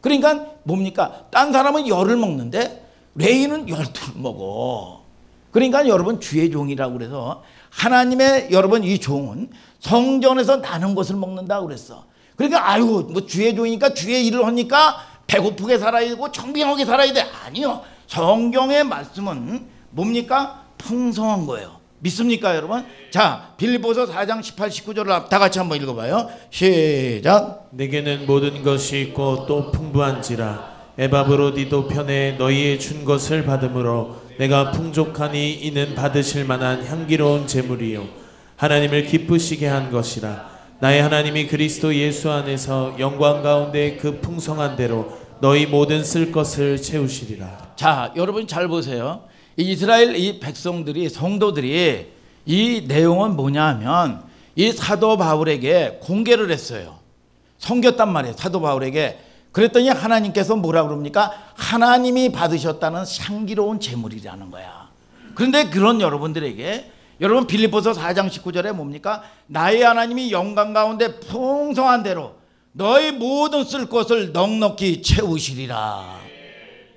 그러니까 뭡니까? 딴 사람은 10을 먹는데 레위는 12를 먹어. 그러니까 여러분, 주의 종이라고 그래서 하나님의 여러분 이 종은 성전에서 나는 것을 먹는다고 그랬어. 그러니까 아이고 뭐 주의 종이니까 주의 일을 하니까 배고프게 살아야 되고 청빈하게 살아야 돼. 아니요. 성경의 말씀은 뭡니까? 풍성한 거예요. 믿습니까, 여러분? 자, 빌립보서 4장 18, 19절을 다 같이 한번 읽어봐요. 시작. 내게는 모든 것이 있고 또 풍부한지라 에바브로디도 편에 너희의 준 것을 받음으로 내가 풍족하니 이는 받으실 만한 향기로운 제물이요 하나님을 기쁘시게 한 것이라. 나의 하나님이 그리스도 예수 안에서 영광 가운데 그 풍성한 대로 너희 모든 쓸 것을 채우시리라. 자, 여러분 잘 보세요. 이스라엘 이 백성들이, 성도들이 이 내용은 뭐냐 하면 이 사도 바울에게 공개를 했어요. 섬겼단 말이에요, 사도 바울에게. 그랬더니 하나님께서 뭐라 그럽니까? 하나님이 받으셨다는 향기로운 제물이라는 거야. 그런데 그런 여러분들에게, 여러분 빌립보서 4장 19절에 뭡니까? 나의 하나님이 영광 가운데 풍성한 대로 너희 모든 쓸 것을 넉넉히 채우시리라.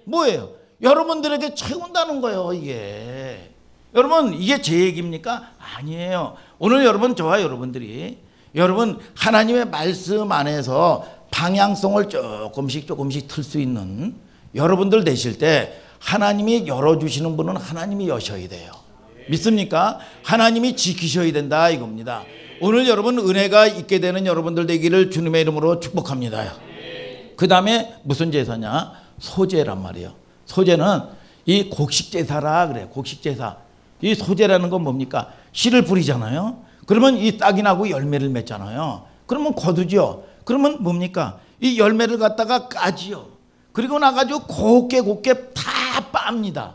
뭐예요? 여러분들에게 채운다는 거예요, 이게. 여러분, 이게 제 얘기입니까? 아니에요. 오늘 여러분, 저와 여러분들이 여러분 하나님의 말씀 안에서 방향성을 조금씩 틀 수 있는 여러분들 되실 때 하나님이 열어주시는 분은 하나님이 여셔야 돼요. 믿습니까? 하나님이 지키셔야 된다 이겁니다. 오늘 여러분 은혜가 있게 되는 여러분들 되기를 주님의 이름으로 축복합니다. 그 다음에 무슨 제사냐? 소제란 말이에요. 소제는 이 곡식제사라 그래요. 곡식제사. 이 소제라는 건 뭡니까? 씨를 뿌리잖아요. 그러면 이 딱이 나고 열매를 맺잖아요. 그러면 거두죠. 그러면 뭡니까? 이 열매를 갖다가 까지요. 그리고 나가지고 곱게 다 빱니다.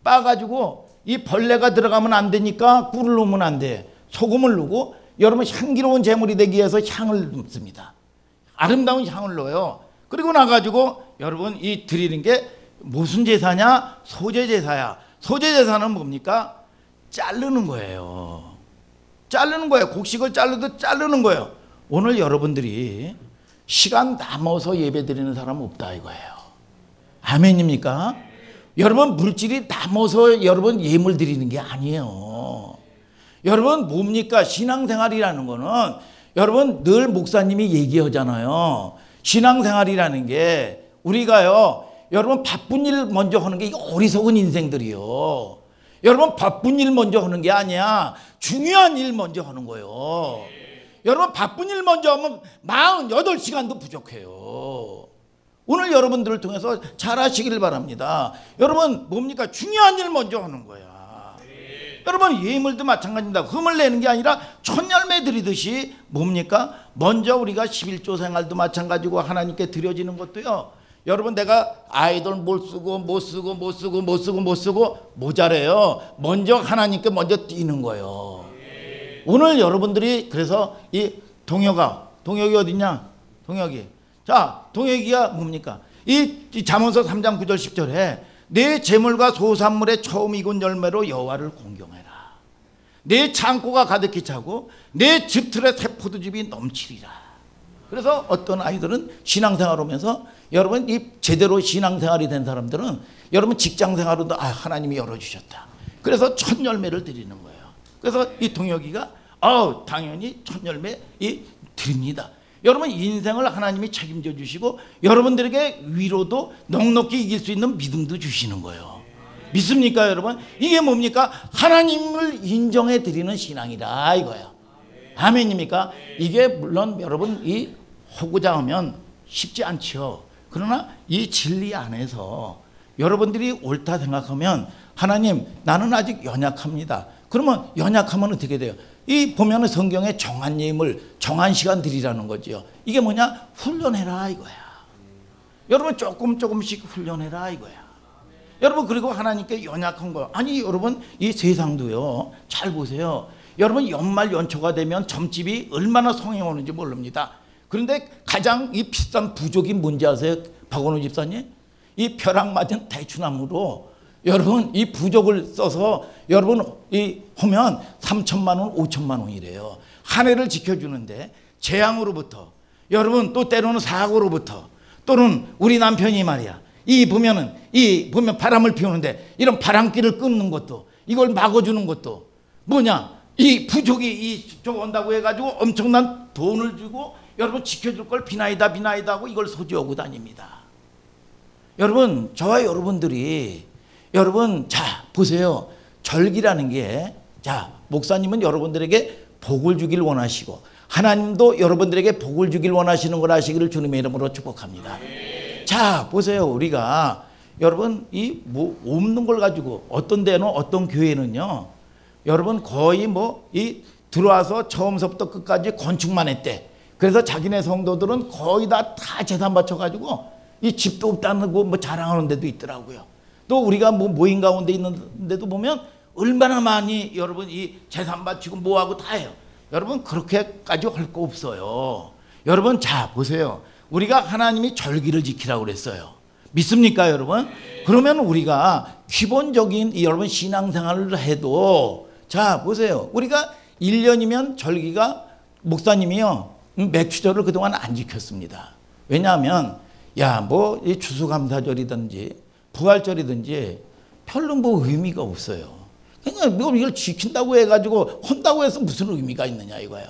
빻아가지고 이 벌레가 들어가면 안 되니까 꿀을 넣으면 안 돼. 소금을 넣고 여러분 향기로운 제물이 되기 위해서 향을 넣습니다. 아름다운 향을 넣어요. 그리고 나가지고 여러분 이 드리는 게 무슨 제사냐? 소제 제사야. 소제 제사는 뭡니까? 자르는 거예요. 자르는 거예요. 곡식을 자르듯 자르는 거예요. 오늘 여러분들이 시간 남아서 예배 드리는 사람 없다 이거예요. 아멘입니까? 여러분 물질이 남아서 여러분 예물 드리는 게 아니에요. 여러분 뭡니까? 신앙생활이라는 거는 여러분 늘 목사님이 얘기하잖아요. 신앙생활이라는 게 우리가요 여러분 바쁜 일 먼저 하는 게 어리석은 인생들이요. 여러분 바쁜 일 먼저 하는 게 아니야. 중요한 일 먼저 하는 거예요. 여러분 바쁜 일 먼저 하면 48시간도 부족해요. 오늘 여러분들을 통해서 잘하시길 바랍니다. 여러분 뭡니까? 중요한 일 먼저 하는 거야. 여러분 예물도 마찬가지입니다. 흠을 내는 게 아니라 첫 열매 드리듯이 뭡니까? 먼저 우리가 11조 생활도 마찬가지고 하나님께 드려지는 것도요. 여러분 내가 아이돌 못 쓰고 모자래요. 먼저 하나님께 먼저 뛰는 거예요. 오늘 여러분들이 그래서 이 동혁이 어디냐? 동혁이. 자, 동혁이가 뭡니까? 이 잠언서 3장 9절 10절에 내 재물과 소산물의 처음 익은 열매로 여호와를 공경해라. 내 창고가 가득히 차고 내 집틀에 새 포도즙이 넘치리라. 그래서 어떤 아이들은 신앙생활 하면서 여러분 이 제대로 신앙생활이 된 사람들은 여러분 직장생활로도 하나님이 열어주셨다. 그래서 첫 열매를 드리는 거예요. 그래서 이 동혁이가 당연히 첫 열매 드립니다. 여러분 인생을 하나님이 책임져 주시고 여러분들에게 위로도 넉넉히 이길 수 있는 믿음도 주시는 거예요. 믿습니까 여러분? 이게 뭡니까? 하나님을 인정해 드리는 신앙이다 이거예요. 아멘입니까? 이게 물론 여러분 이 하고자 하면 쉽지 않죠. 그러나 이 진리 안에서 여러분들이 옳다 생각하면 하나님 나는 아직 연약합니다. 그러면 연약하면 어떻게 돼요? 이 보면은 성경에 정한 예물, 정한 시간 드리라는 거죠. 이게 뭐냐? 훈련해라 이거야. 여러분 조금씩 훈련해라 이거야. 여러분 그리고 하나님께 연약한 거 아니 여러분 이 세상도요. 잘 보세요. 여러분 연말 연초가 되면 점집이 얼마나 성행 오는지 모릅니다. 그런데 가장 이 비싼 부족이 뭔지 아세요? 박원호 집사님? 이 벼락 맞은 대추나무로 여러분 이 부족을 써서 여러분 이 하면 3천만 원, 5천만 원이래요. 한 해를 지켜주는데 재앙으로부터 여러분 또 때로는 사고로부터 또는 우리 남편이 말이야 이 보면 바람을 피우는데 이런 바람길을 끊는 것도 이걸 막아주는 것도 뭐냐 이 부족이 저거 온다고 해가지고 엄청난 돈을 주고 여러분 지켜줄 걸 비나이다 하고 이걸 소지하고 다닙니다. 여러분 저와 여러분들이 여러분 자 보세요. 절기라는 게 자 목사님은 여러분들에게 복을 주길 원하시고 하나님도 여러분들에게 복을 주길 원하시는 걸 아시기를 주님의 이름으로 축복합니다. 자 보세요. 우리가 여러분 이 뭐 없는 걸 가지고 어떤 데는 어떤 교회는요 여러분 거의 이 들어와서 처음서부터 끝까지 건축만 했대. 그래서 자기네 성도들은 거의 다 재산 바쳐가지고 이 집도 없다고 자랑하는 데도 있더라고요. 또 우리가 모임 가운데 있는데도 보면 얼마나 많이 여러분 이 재산 바치고 뭐하고 다 해요. 여러분 그렇게까지 할 거 없어요. 여러분 자 보세요. 우리가 하나님이 절기를 지키라고 그랬어요. 믿습니까 여러분? 그러면 우리가 기본적인 여러분 신앙생활을 해도 자 보세요. 우리가 1년이면 절기가 목사님이요 맥주절을 그동안 안 지켰습니다. 왜냐하면 이 추수감사절이든지 부활절이든지 별로 의미가 없어요. 그러니까 이걸 지킨다고 해가지고 한다고 해서 무슨 의미가 있느냐 이거예요.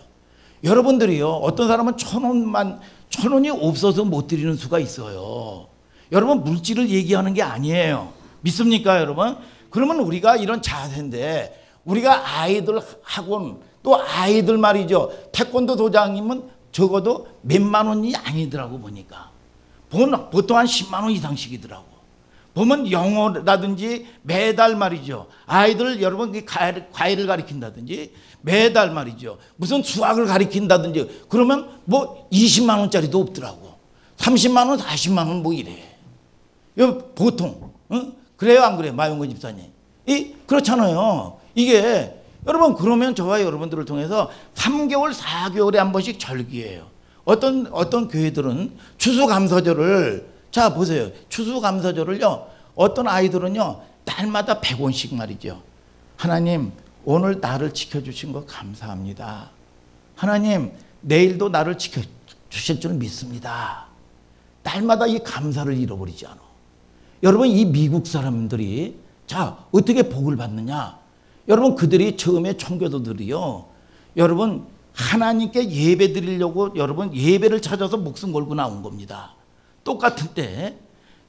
여러분들이요 어떤 사람은 1,000원이 없어서 못 드리는 수가 있어요. 여러분 물질을 얘기하는 게 아니에요. 믿습니까 여러분? 그러면 우리가 이런 자세인데 우리가 아이들 학원 또 아이들 말이죠. 태권도 도장이면 적어도 몇만 원이 아니더라고 보니까. 보통 한 10만 원 이상씩이더라고. 보면 영어라든지 매달 말이죠. 아이들 여러분 과외를 가르친다든지 매달 말이죠. 무슨 수학을 가르친다든지 그러면 20만 원짜리도 없더라고. 30만 원, 40만 원 이래. 보통 그래요 안 그래요 마용근 집사님? 그렇잖아요. 이게 여러분 그러면 저와 여러분들을 통해서 3개월 4개월에 한 번씩 절기예요. 어떤 교회들은 추수감사절을 자 보세요. 추수감사절을요 어떤 아이들은요 날마다 100원씩 말이죠. 하나님 오늘 나를 지켜주신 거 감사합니다. 하나님 내일도 나를 지켜주실 줄 믿습니다. 날마다 이 감사를 잃어버리지 않아. 여러분 이 미국 사람들이 자 어떻게 복을 받느냐. 여러분 그들이 처음에 청교도들이요 여러분 하나님께 예배 드리려고 여러분 예배를 찾아서 목숨 걸고 나온 겁니다. 똑같은 때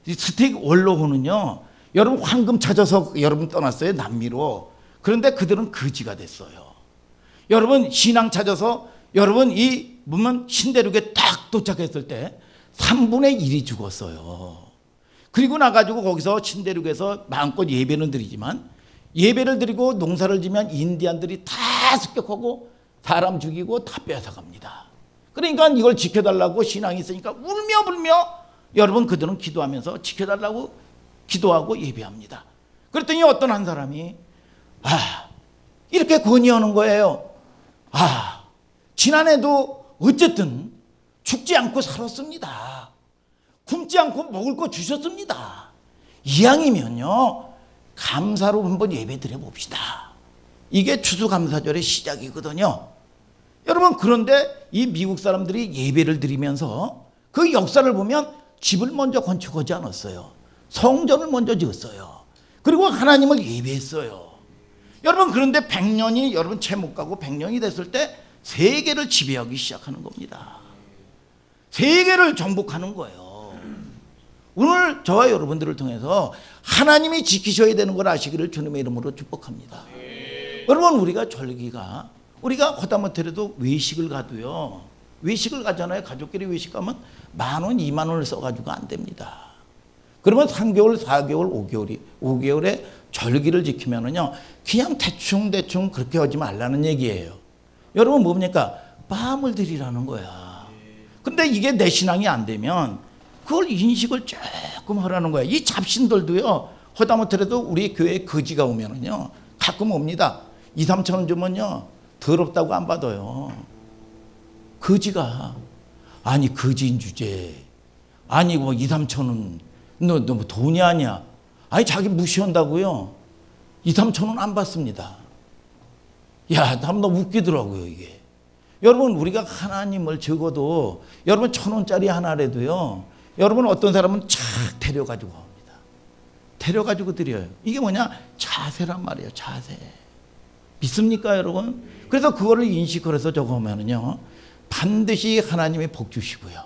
스틱 원로호는요 여러분 황금 찾아서 여러분 떠났어요 남미로. 그런데 그들은 거지가 됐어요. 여러분 신앙 찾아서 여러분 이 보면 신대륙에 딱 도착했을 때 3분의 1이 죽었어요. 그리고 나가지고 거기서 신대륙에서 마음껏 예배는 드리지만 예배를 드리고 농사를 지면 인디안들이 다 습격하고 사람 죽이고 다 뺏어갑니다. 그러니까 이걸 지켜달라고 신앙이 있으니까 울며 불며 여러분 그들은 기도하면서 지켜달라고 기도하고 예배합니다. 그랬더니 어떤 한 사람이 이렇게 건의하는 거예요. 지난해도 어쨌든 죽지 않고 살았습니다. 굶지 않고 먹을 거 주셨습니다. 이왕이면요 감사로 한번 예배 드려 봅시다. 이게 추수감사절의 시작이거든요. 여러분 그런데 이 미국 사람들이 예배를 드리면서 그 역사를 보면 집을 먼저 건축하지 않았어요. 성전을 먼저 지었어요. 그리고 하나님을 예배했어요. 여러분 그런데 100년이 여러분 채 못 가고 100년이 됐을 때 세계를 지배하기 시작하는 겁니다. 세계를 정복하는 거예요. 오늘 저와 여러분들을 통해서 하나님이 지키셔야 되는 걸 아시기를 주님의 이름으로 축복합니다. 여러분 우리가 절기가 우리가 허다못해도 외식을 가도요. 외식을 가잖아요. 가족끼리 외식 가면 10,000원, 20,000원을 써가지고 안 됩니다. 그러면 3개월, 4개월, 5개월에 절기를 지키면은요, 그냥 대충 그렇게 하지 말라는 얘기예요. 여러분 뭡니까? 마음을 드리라는 거야. 근데 이게 내 신앙이 안 되면 그걸 인식을 조금 하라는 거야. 이 잡신들도요, 허다못해도 우리 교회에 거지가 오면은요, 가끔 옵니다. 2,000~3,000원 주면요, 더럽다고 안 받아요. 거지가. 아니, 거지인 주제. 아니, 뭐 2,000~3,000원. 너 뭐 돈이 아니야. 아니, 자기 무시한다고요. 2,000~3,000원 안 받습니다. 야, 나 너무 웃기더라고요, 이게. 여러분, 우리가 하나님을 적어도 여러분 1,000원짜리 하나라도요. 여러분 어떤 사람은 착 데려가지고 옵니다. 데려가지고 드려요. 이게 뭐냐? 자세란 말이에요, 자세. 믿습니까, 여러분? 그래서 그거를 인식을 해서 적으면은요, 반드시 하나님이 복 주시고요.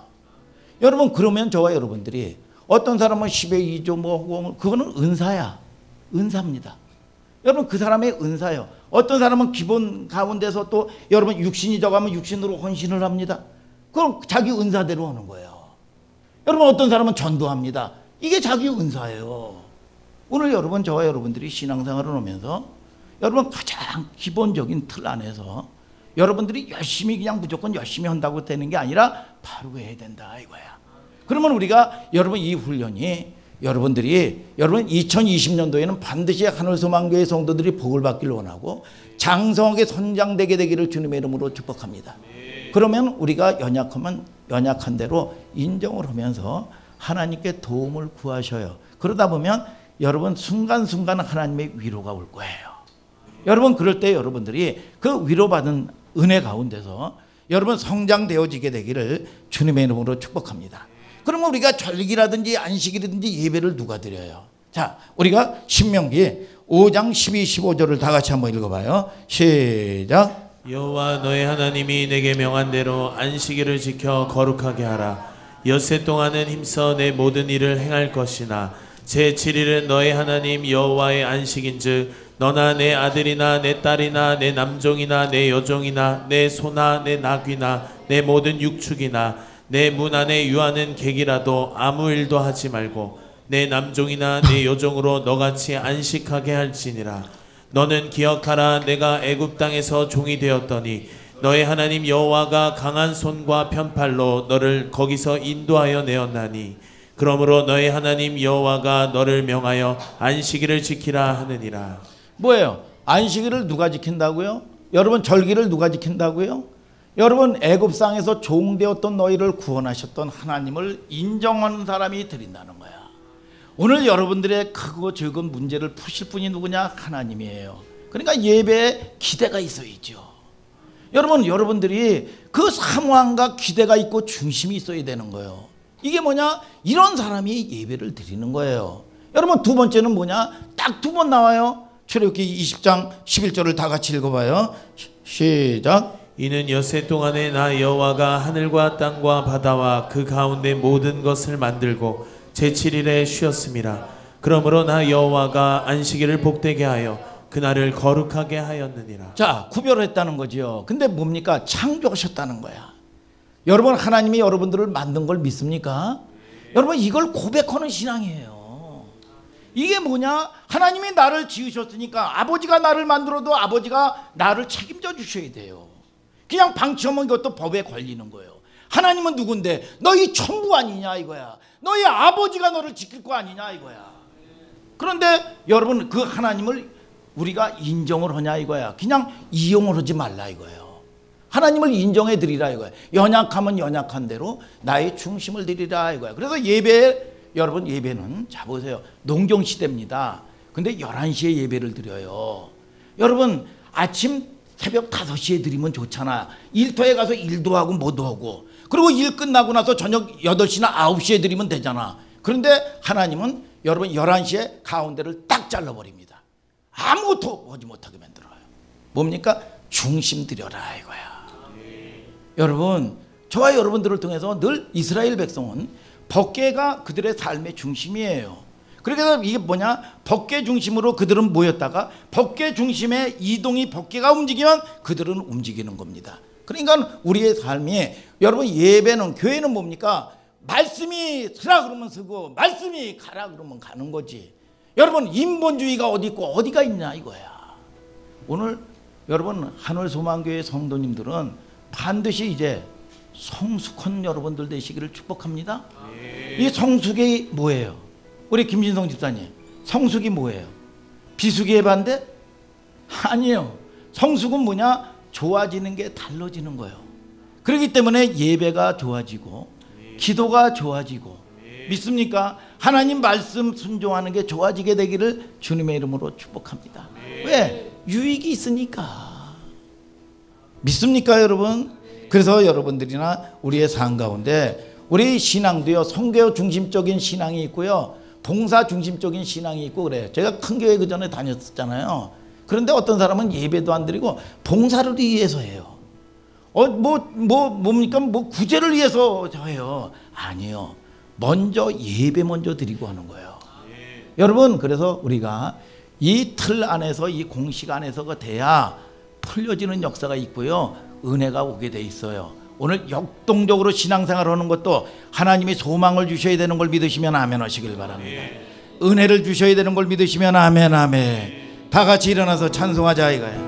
여러분, 그러면 저와 여러분들이 어떤 사람은 10의 2조 뭐 그거는 은사야. 은사입니다. 여러분 그 사람의 은사요. 어떤 사람은 기본 가운데서 또 여러분 육신이 적으면 육신으로 헌신을 합니다. 그럼 자기 은사대로 하는 거예요. 여러분 어떤 사람은 전도합니다. 이게 자기 은사예요. 오늘 여러분 저와 여러분들이 신앙생활을 하면서 여러분 가장 기본적인 틀 안에서 여러분들이 열심히 그냥 무조건 열심히 한다고 되는 게 아니라 바로 해야 된다 이거야. 그러면 우리가 여러분 이 훈련이 여러분들이 여러분 2020년도에는 반드시 하늘소망교회 성도들이 복을 받기를 원하고 장성하게 선장되게 되기를 주님의 이름으로 축복합니다. 그러면 우리가 연약하면 연약한 대로 인정을 하면서 하나님께 도움을 구하셔요. 그러다 보면 여러분 순간순간 하나님의 위로가 올 거예요. 여러분 그럴 때 여러분들이 그 위로받은 은혜 가운데서 여러분 성장되어지게 되기를 주님의 이름으로 축복합니다. 그러면 우리가 절기라든지 안식이라든지 예배를 누가 드려요? 자, 우리가 신명기 5장 12, 15절을 다 같이 한번 읽어봐요. 시작. 여호와 너의 하나님이 내게 명한 대로 안식일을 지켜 거룩하게 하라. 엿새 동안은 힘써 내 모든 일을 행할 것이나 제7일은 너의 하나님 여호와의 안식인즉 너나 내 아들이나 내 딸이나 내 남종이나 내 여종이나 내 소나 내 나귀나 내 모든 육축이나 내 문 안에 유하는 객이라도 아무 일도 하지 말고 내 남종이나 내 여종으로 너같이 안식하게 할지니라. 너는 기억하라. 내가 애굽 땅에서 종이 되었더니 너의 하나님 여호와가 강한 손과 편팔로 너를 거기서 인도하여 내었나니 그러므로 너의 하나님 여호와가 너를 명하여 안식일을 지키라 하느니라. 뭐예요? 안식일을 누가 지킨다고요? 여러분 절기를 누가 지킨다고요? 여러분 애굽상에서 종되었던 너희를 구원하셨던 하나님을 인정하는 사람이 드린다는 거야. 오늘 여러분들의 크고 적은 문제를 푸실 분이 누구냐? 하나님이에요. 그러니까 예배에 기대가 있어야죠. 여러분 여러분들이 그 사모함과 기대가 있고 중심이 있어야 되는 거예요. 이게 뭐냐? 이런 사람이 예배를 드리는 거예요. 여러분 두 번째는 뭐냐? 딱 두 번 나와요. 출애굽기 20장 11절을 다 같이 읽어봐요. 시작. 이는 엿새 동안에 나 여호와가 하늘과 땅과 바다와 그 가운데 모든 것을 만들고 제7일에 쉬었음이라. 그러므로 나 여호와가 안식일을 복되게 하여 그날을 거룩하게 하였느니라. 자, 구별했다는 거죠. 근데 뭡니까? 창조하셨다는 거야. 여러분 하나님이 여러분들을 만든 걸 믿습니까? 여러분 이걸 고백하는 신앙이에요. 이게 뭐냐? 하나님이 나를 지으셨으니까 아버지가 나를 만들어도 아버지가 나를 책임져 주셔야 돼요. 그냥 방치하면 이것도 법에 걸리는 거예요. 하나님은 누군데? 너희 천부 아니냐 이거야. 너희 아버지가 너를 지킬 거 아니냐 이거야. 그런데 여러분, 그 하나님을 우리가 인정을 하냐 이거야. 그냥 이용을 하지 말라 이거예요. 하나님을 인정해 드리라 이거야. 연약하면 연약한 대로 나의 중심을 드리라 이거야. 그래서 여러분 예배는, 자 보세요, 농경 시대입니다. 근데 11시에 예배를 드려요. 여러분, 아침 새벽 5시에 드리면 좋잖아. 일터에 가서 일도 하고 뭐도 하고, 그리고 일 끝나고 나서 저녁 8시나 9시에 드리면 되잖아. 그런데 하나님은 여러분 11시에 가운데를 딱 잘라버립니다. 아무것도 하지 못하게 만들어요. 뭡니까? 중심 드려라 이거야. 여러분, 저와 여러분들을 통해서 늘 이스라엘 백성은 법궤가 그들의 삶의 중심이에요. 그래서 이게 뭐냐? 법궤 중심으로 그들은 모였다가 법궤 중심에 이동이, 법궤가 움직이면 그들은 움직이는 겁니다. 그러니까 우리의 삶이, 여러분 예배는, 교회는 뭡니까? 말씀이 서라 그러면 서고 말씀이 가라 그러면 가는 거지. 여러분, 인본주의가 어디 있고 어디가 있냐 이거야. 오늘 여러분 하늘소망교회 성도님들은 반드시 이제 성숙한 여러분들 되시기를 축복합니다. 이 성숙이 뭐예요? 우리 김진성 집사님, 성숙이 뭐예요? 비수기의 반대? 아니에요. 성숙은 뭐냐? 좋아지는 게 달라지는 거예요. 그렇기 때문에 예배가 좋아지고 기도가 좋아지고, 믿습니까? 하나님 말씀 순종하는 게 좋아지게 되기를 주님의 이름으로 축복합니다. 왜? 유익이 있으니까. 믿습니까 여러분? 그래서 여러분들이나 우리의 삶 가운데 우리 신앙도요, 성교 중심적인 신앙이 있고요, 봉사 중심적인 신앙이 있고 그래요. 제가 큰 교회 그 전에 다녔었잖아요. 그런데 어떤 사람은 예배도 안 드리고 봉사를 위해서 해요. 뭡니까? 구제를 위해서 해요. 아니요. 먼저 예배 먼저 드리고 하는 거예요. 여러분, 그래서 우리가 이 틀 안에서, 이 공식 안에서가 돼야 풀려지는 역사가 있고요, 은혜가 오게 돼 있어요. 오늘 역동적으로 신앙생활을 하는 것도 하나님이 소망을 주셔야 되는 걸 믿으시면 아멘 하시길 바랍니다. 은혜를 주셔야 되는 걸 믿으시면 아멘, 아멘. 다 같이 일어나서 찬송하자 이거예요.